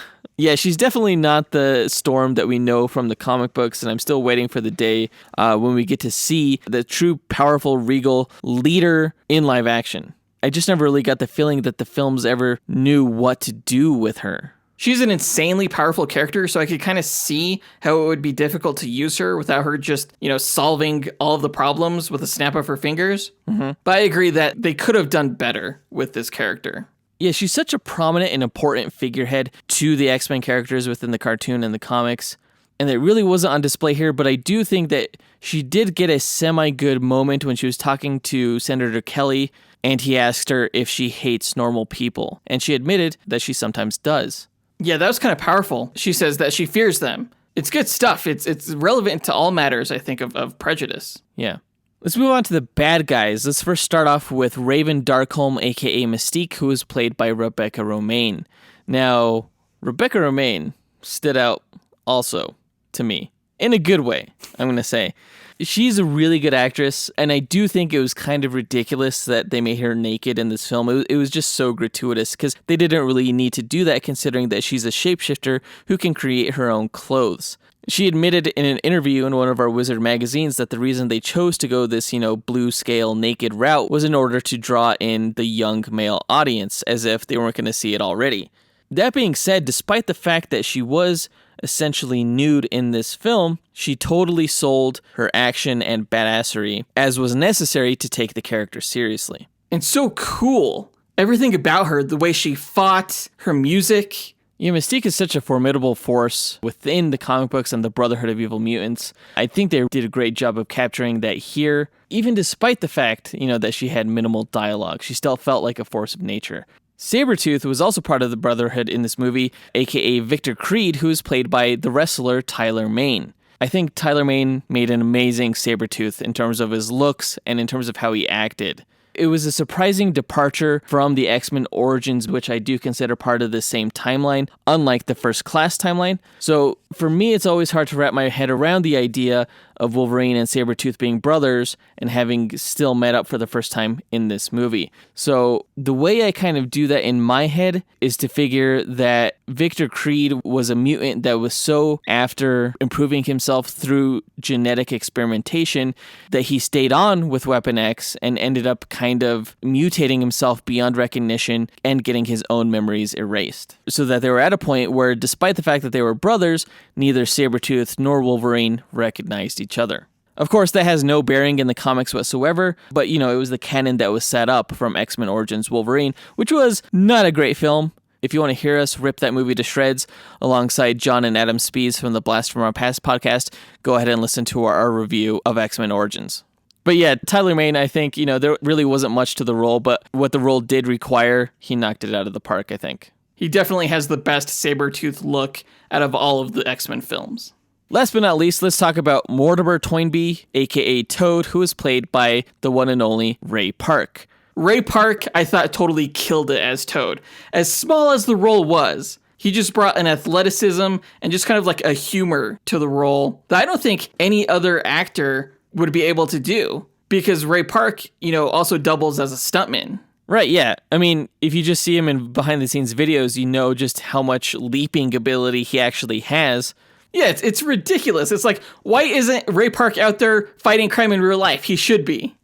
she's definitely not the Storm that we know from the comic books, and I'm still waiting for the day when we get to see the true powerful, regal leader in live action. I just never really got the feeling that the films ever knew what to do with her. She's an insanely powerful character, so I could kind of see how it would be difficult to use her without her just, solving all of the problems with a snap of her fingers. Mm-hmm. But I agree that they could have done better with this character. Yeah, she's such a prominent and important figurehead to the X-Men characters within the cartoon and the comics. And it really wasn't on display here, but I do think that she did get a semi-good moment when she was talking to Senator Kelly, and he asked her if she hates normal people. And she admitted that she sometimes does. Yeah, that was kind of powerful. She says that she fears them. It's good stuff. It's relevant to all matters, I think, of prejudice. Yeah. Let's move on to the bad guys. Let's first start off with Raven Darkholme, a.k.a. Mystique, who was played by Rebecca Romijn. Now, Rebecca Romijn stood out also to me, in a good way, I'm going to say. She's a really good actress, and I do think it was kind of ridiculous that they made her naked in this film. It was just so gratuitous, because they didn't really need to do that, considering that she's a shapeshifter who can create her own clothes. She admitted in an interview in one of our Wizard magazines that the reason they chose to go this, blue scale naked route was in order to draw in the young male audience, as if they weren't going to see it already. That being said, despite the fact that she was essentially nude in this film, she totally sold her action and badassery, as was necessary to take the character seriously. And so cool. Everything about her, the way she fought, her music. Yeah, Mystique is such a formidable force within the comic books and the Brotherhood of Evil Mutants. I think they did a great job of capturing that here, even despite the fact, that she had minimal dialogue. She still felt like a force of nature. Sabretooth was also part of the Brotherhood in this movie, aka Victor Creed, who is played by the wrestler Tyler Mane. I think Tyler Mane made an amazing Sabretooth in terms of his looks and in terms of how he acted. It was a surprising departure from the X-Men Origins, which I do consider part of the same timeline, unlike the First Class timeline. So for me, it's always hard to wrap my head around the idea of Wolverine and Sabretooth being brothers and having still met up for the first time in this movie. So the way I kind of do that in my head is to figure that Victor Creed was a mutant that was so after improving himself through genetic experimentation that he stayed on with Weapon X and ended up kind of mutating himself beyond recognition and getting his own memories erased. So that they were at a point where, despite the fact that they were brothers, neither Sabretooth nor Wolverine recognized each other. Of course, that has no bearing in the comics whatsoever, but it was the canon that was set up from X-Men Origins Wolverine, which was not a great film. If you want to hear us rip that movie to shreds alongside John and Adam Speas from the Blast from Our Past podcast, go ahead and listen to our review of X-Men Origins. But yeah, Tyler Mane, I think, there really wasn't much to the role, but what the role did require, he knocked it out of the park, I think. He definitely has the best Sabretooth look out of all of the X-Men films. Last but not least, let's talk about Mortimer Toynbee, aka Toad, who is played by the one and only Ray Park. Ray Park, I thought, totally killed it as Toad. As small as the role was, he just brought an athleticism and just kind of like a humor to the role that I don't think any other actor would be able to do, because Ray Park, also doubles as a stuntman. Right, yeah. I mean, if you just see him in behind-the-scenes videos, you know just how much leaping ability he actually has. Yeah, it's ridiculous. It's like, why isn't Ray Park out there fighting crime in real life? He should be.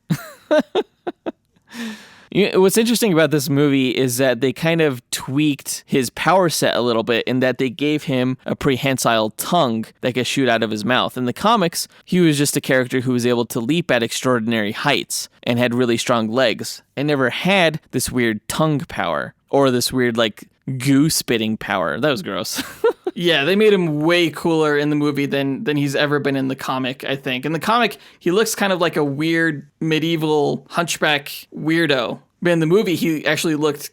What's interesting about this movie is that they kind of tweaked his power set a little bit in that they gave him a prehensile tongue that could shoot out of his mouth. In the comics, he was just a character who was able to leap at extraordinary heights and had really strong legs and never had this weird tongue power or this weird, goo spitting power. That was gross. Yeah, they made him way cooler in the movie than he's ever been in the comic, I think. In the comic, he looks kind of like a weird medieval hunchback weirdo. But in the movie, he actually looked,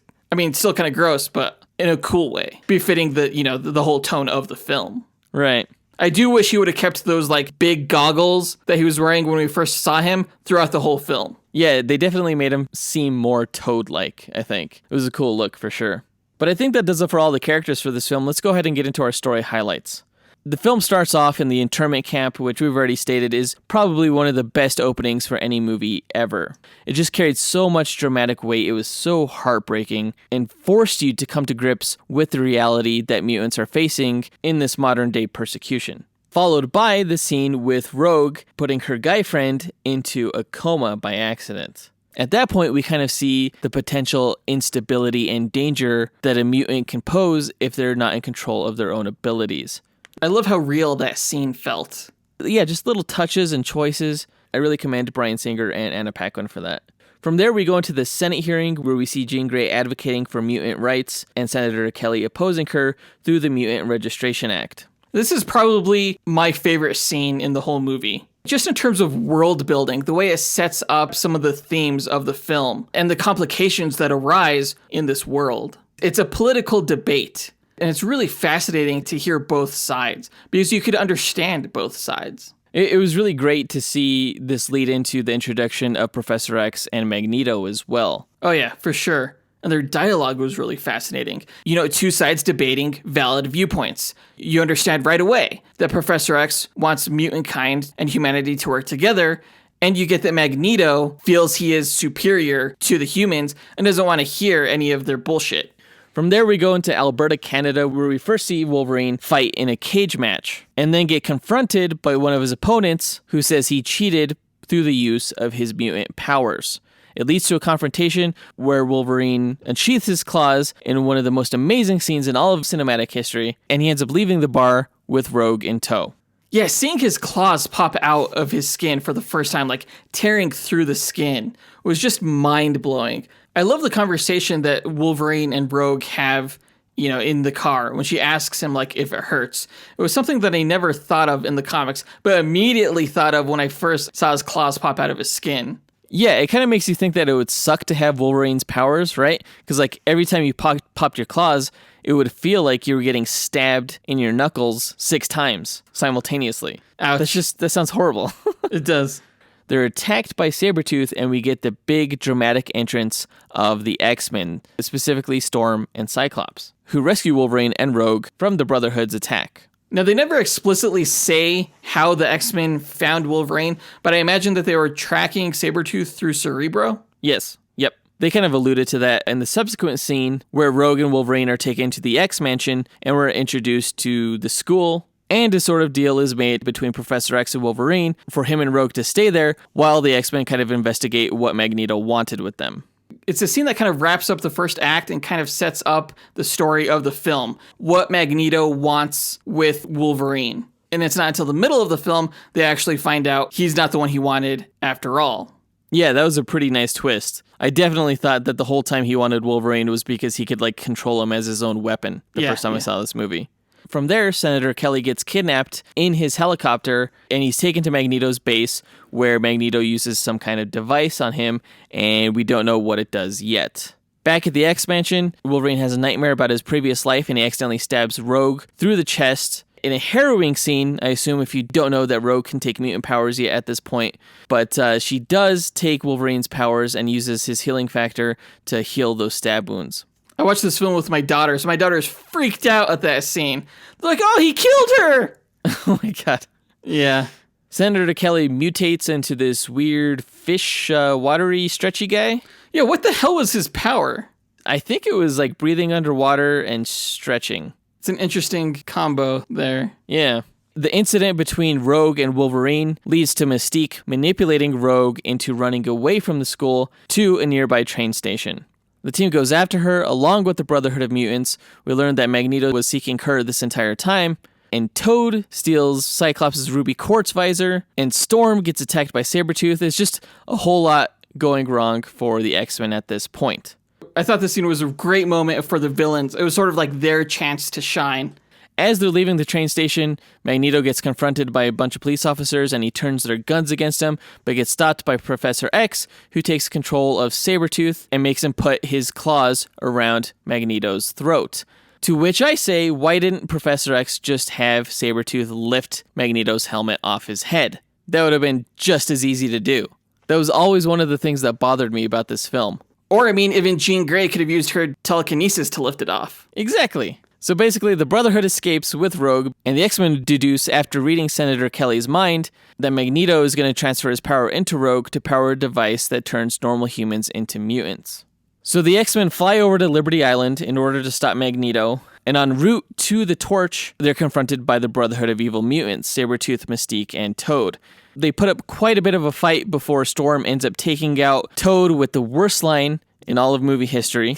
still kind of gross, but in a cool way, befitting the whole tone of the film. Right. I do wish he would have kept those big goggles that he was wearing when we first saw him throughout the whole film. Yeah, they definitely made him seem more Toad-like, I think. It was a cool look for sure. But I think that does it for all the characters for this film. Let's go ahead and get into our story highlights. The film starts off in the internment camp, which we've already stated is probably one of the best openings for any movie ever. It just carried so much dramatic weight, it was so heartbreaking, and forced you to come to grips with the reality that mutants are facing in this modern day persecution. Followed by the scene with Rogue putting her guy friend into a coma by accident. At that point, we kind of see the potential instability and danger that a mutant can pose if they're not in control of their own abilities. I love how real that scene felt. Yeah, just little touches and choices. I really commend Bryan Singer and Anna Paquin for that. From there, we go into the Senate hearing where we see Jean Grey advocating for mutant rights and Senator Kelly opposing her through the Mutant Registration Act. This is probably my favorite scene in the whole movie. Just in terms of world building, the way it sets up some of the themes of the film and the complications that arise in this world. It's a political debate, and it's really fascinating to hear both sides because you could understand both sides. It was really great to see this lead into the introduction of Professor X and Magneto as well. Oh yeah, for sure. And their dialogue was really fascinating. You know, two sides debating valid viewpoints. You understand right away that Professor X wants mutant kind and humanity to work together, and you get that Magneto feels he is superior to the humans and doesn't want to hear any of their bullshit. From there, we go into Alberta, Canada, where we first see Wolverine fight in a cage match, and then get confronted by one of his opponents who says he cheated through the use of his mutant powers. It leads to a confrontation where Wolverine unsheaths his claws in one of the most amazing scenes in all of cinematic history, and he ends up leaving the bar with Rogue in tow. Yeah, seeing his claws pop out of his skin for the first time, like tearing through the skin, was just mind-blowing. I love the conversation that Wolverine and Rogue have, you know, in the car when she asks him, like, if it hurts. It was something that I never thought of in the comics, but immediately thought of when I first saw his claws pop out of his skin. Yeah, it kind of makes you think that it would suck to have Wolverine's powers, right? Because, like, every time you popped your claws, it would feel like you were getting stabbed in your knuckles 6 times simultaneously. Ouch. That sounds horrible. It does. They're attacked by Sabretooth, and we get the big dramatic entrance of the X-Men, specifically Storm and Cyclops, who rescue Wolverine and Rogue from the Brotherhood's attack. Now, they never explicitly say how the X-Men found Wolverine, but I imagine that they were tracking Sabretooth through Cerebro. Yes. Yep. They kind of alluded to that in the subsequent scene where Rogue and Wolverine are taken to the X-Mansion and we're introduced to the school, and a sort of deal is made between Professor X and Wolverine for him and Rogue to stay there while the X-Men kind of investigate what Magneto wanted with them. It's a scene that kind of wraps up the first act and kind of sets up the story of the film, what Magneto wants with Wolverine. And it's not until the middle of the film they actually find out he's not the one he wanted after all. Yeah, that was a pretty nice twist. I definitely thought that the whole time he wanted Wolverine was because he could, like, control him as his own weapon the first time I saw this movie. From there, Senator Kelly gets kidnapped in his helicopter, and he's taken to Magneto's base, where Magneto uses some kind of device on him, and we don't know what it does yet. Back at the X-Mansion, Wolverine has a nightmare about his previous life, and he accidentally stabs Rogue through the chest. In a harrowing scene, I assume if you don't know that Rogue can take mutant powers yet at this point, but she does take Wolverine's powers and uses his healing factor to heal those stab wounds. I watched this film with my daughters. My daughters freaked out at that scene. They're like, oh, he killed her! Oh my god. Yeah. Senator Kelly mutates into this weird fish, watery, stretchy guy. Yeah, what the hell was his power? I think it was like breathing underwater and stretching. It's an interesting combo there. Yeah. The incident between Rogue and Wolverine leads to Mystique manipulating Rogue into running away from the school to a nearby train station. The team goes after her, along with the Brotherhood of Mutants. We learned that Magneto was seeking her this entire time, and Toad steals Cyclops' ruby quartz visor, and Storm gets attacked by Sabretooth. It's just a whole lot going wrong for the X-Men at this point. I thought this scene was a great moment for the villains. It was sort of like their chance to shine. As they're leaving the train station, Magneto gets confronted by a bunch of police officers and he turns their guns against him, but gets stopped by Professor X, who takes control of Sabretooth and makes him put his claws around Magneto's throat. To which I say, why didn't Professor X just have Sabretooth lift Magneto's helmet off his head? That would have been just as easy to do. That was always one of the things that bothered me about this film. Or, I mean, even Jean Grey could have used her telekinesis to lift it off. Exactly. So basically, the Brotherhood escapes with Rogue, and the X-Men deduce, after reading Senator Kelly's mind, that Magneto is going to transfer his power into Rogue to power a device that turns normal humans into mutants. So the X-Men fly over to Liberty Island in order to stop Magneto, And en route to the Torch, they're confronted by the Brotherhood of Evil Mutants, Sabretooth, Mystique, and Toad. They put up quite a bit of a fight before Storm ends up taking out Toad with the worst line in all of movie history,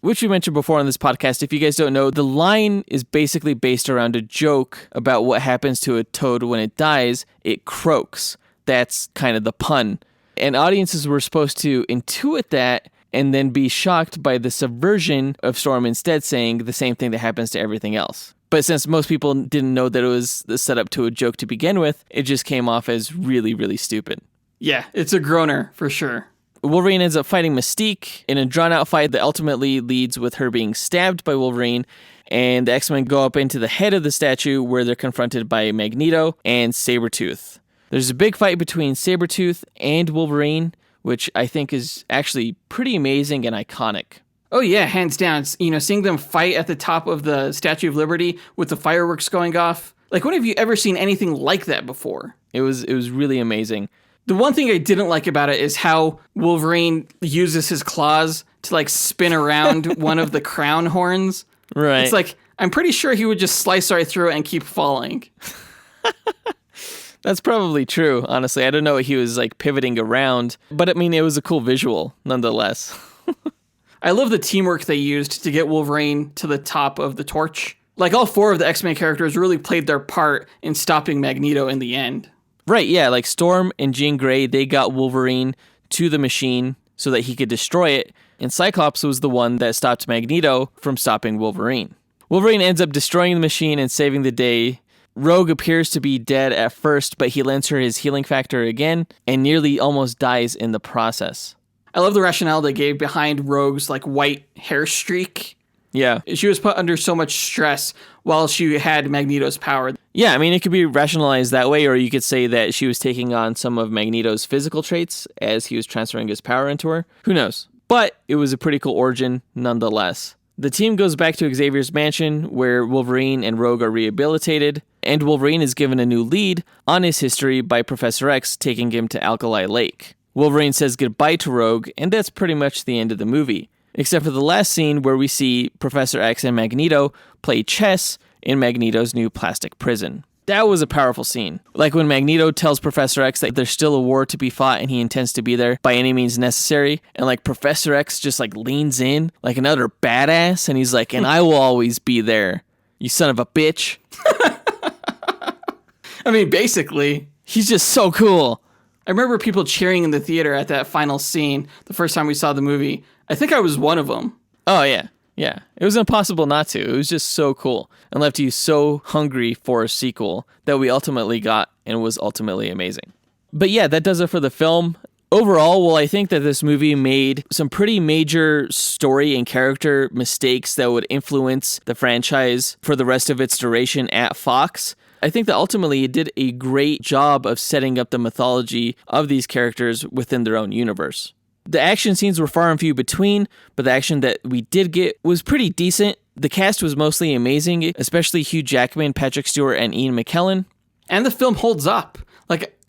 which we mentioned before on this podcast. If you guys don't know, the line is basically based around a joke about what happens to a toad when it dies. It croaks. That's kind of the pun. And audiences were supposed to intuit that and then be shocked by the subversion of Storm instead saying the same thing that happens to everything else. But since most people didn't know that it was the setup to a joke to begin with, it just came off as really, really stupid. Yeah, it's a groaner for sure. Wolverine ends up fighting Mystique in a drawn-out fight that ultimately leads with her being stabbed by Wolverine, and the X-Men go up into the head of the statue where they're confronted by Magneto and Sabretooth. There's a big fight between Sabretooth and Wolverine, which I think is actually pretty amazing and iconic. Oh yeah, hands down. Seeing them fight at the top of the Statue of Liberty with the fireworks going off. Like, when have you ever seen anything like that before? It was really amazing. The one thing I didn't like about it is how Wolverine uses his claws to like spin around one of the crown horns. Right. It's like, I'm pretty sure he would just slice right through it and keep falling. That's probably true, honestly. I don't know what he was like pivoting around, but I mean, it was a cool visual nonetheless. I love the teamwork they used to get Wolverine to the top of the Torch. Like, all four of the X-Men characters really played their part in stopping Magneto in the end. Right, yeah, like Storm and Jean Grey, they got Wolverine to the machine so that he could destroy it, and Cyclops was the one that stopped Magneto from stopping Wolverine. Wolverine ends up destroying the machine and saving the day. Rogue appears to be dead at first, but he lends her his healing factor again, and nearly almost dies in the process. I love the rationale they gave behind Rogue's like white hair streak. Yeah. She was put under so much stress while she had Magneto's power. Yeah, I mean, it could be rationalized that way, or you could say that she was taking on some of Magneto's physical traits as he was transferring his power into her. Who knows? But it was a pretty cool origin nonetheless. The team goes back to Xavier's mansion, where Wolverine and Rogue are rehabilitated, and Wolverine is given a new lead on his history by Professor X taking him to Alkali Lake. Wolverine says goodbye to Rogue, and that's pretty much the end of the movie. Except for the last scene where we see Professor X and Magneto play chess in Magneto's new plastic prison. That was a powerful scene. Like when Magneto tells Professor X that there's still a war to be fought and he intends to be there by any means necessary. And like Professor X just like leans in like another badass and he's like, and I will always be there, you son of a bitch. I mean, basically. He's just so cool. I remember people cheering in the theater at that final scene the first time we saw the movie. I think I was one of them. Oh, yeah. Yeah. It was impossible not to. It was just so cool and left you so hungry for a sequel that we ultimately got and was ultimately amazing. But yeah, that does it for the film. Overall, well, I think that this movie made some pretty major story and character mistakes that would influence the franchise for the rest of its duration at Fox. I think that ultimately it did a great job of setting up the mythology of these characters within their own universe. The action scenes were far and few between, but the action that we did get was pretty decent. The cast was mostly amazing, especially Hugh Jackman, Patrick Stewart, and Ian McKellen. And the film holds up.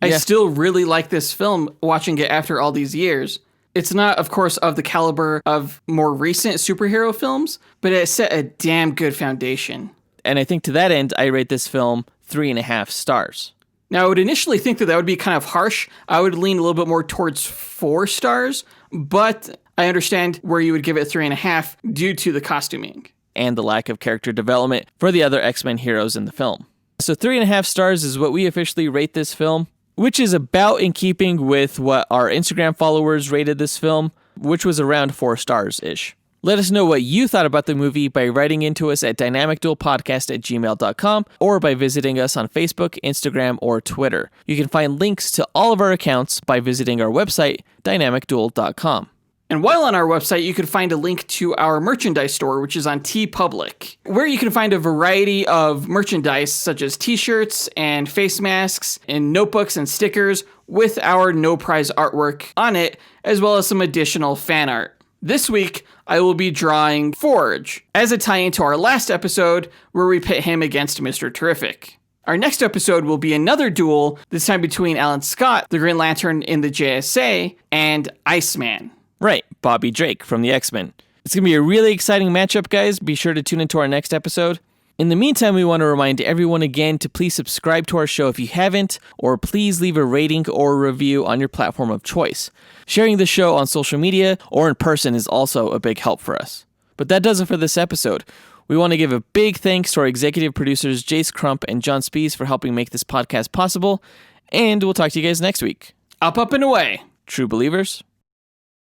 I still really like this film, watching it after all these years. It's not, of course, of the caliber of more recent superhero films, but it set a damn good foundation. And I think to that end, I rate this film 3.5 stars. Now, I would initially think that would be kind of harsh. I would lean a little bit more towards 4 stars, but I understand where you would give it 3.5 due to the costuming. And the lack of character development for the other X-Men heroes in the film. So 3.5 stars is what we officially rate this film, which is about in keeping with what our Instagram followers rated this film, which was around 4 stars-ish. Let us know what you thought about the movie by writing into us at dynamicduelpodcast@gmail.com or by visiting us on Facebook, Instagram, or Twitter. You can find links to all of our accounts by visiting our website, dynamicduel.com. And while on our website, you can find a link to our merchandise store, which is on TeePublic, where you can find a variety of merchandise such as t-shirts and face masks and notebooks and stickers with our no prize artwork on it, as well as some additional fan art. This week, I will be drawing Forge as a tie-in to our last episode where we pit him against Mr. Terrific. Our next episode will be another duel, this time between Alan Scott, the Green Lantern in the JSA, and Iceman. Right, Bobby Drake from the X-Men. It's going to be a really exciting matchup, guys. Be sure to tune into our next episode. In the meantime, we want to remind everyone again to please subscribe to our show if you haven't, or please leave a rating or a review on your platform of choice. Sharing the show on social media or in person is also a big help for us. But that does it for this episode. We want to give a big thanks to our executive producers, Jace, Crump, and John Speas for helping make this podcast possible, and we'll talk to you guys next week. Up, and away. True believers.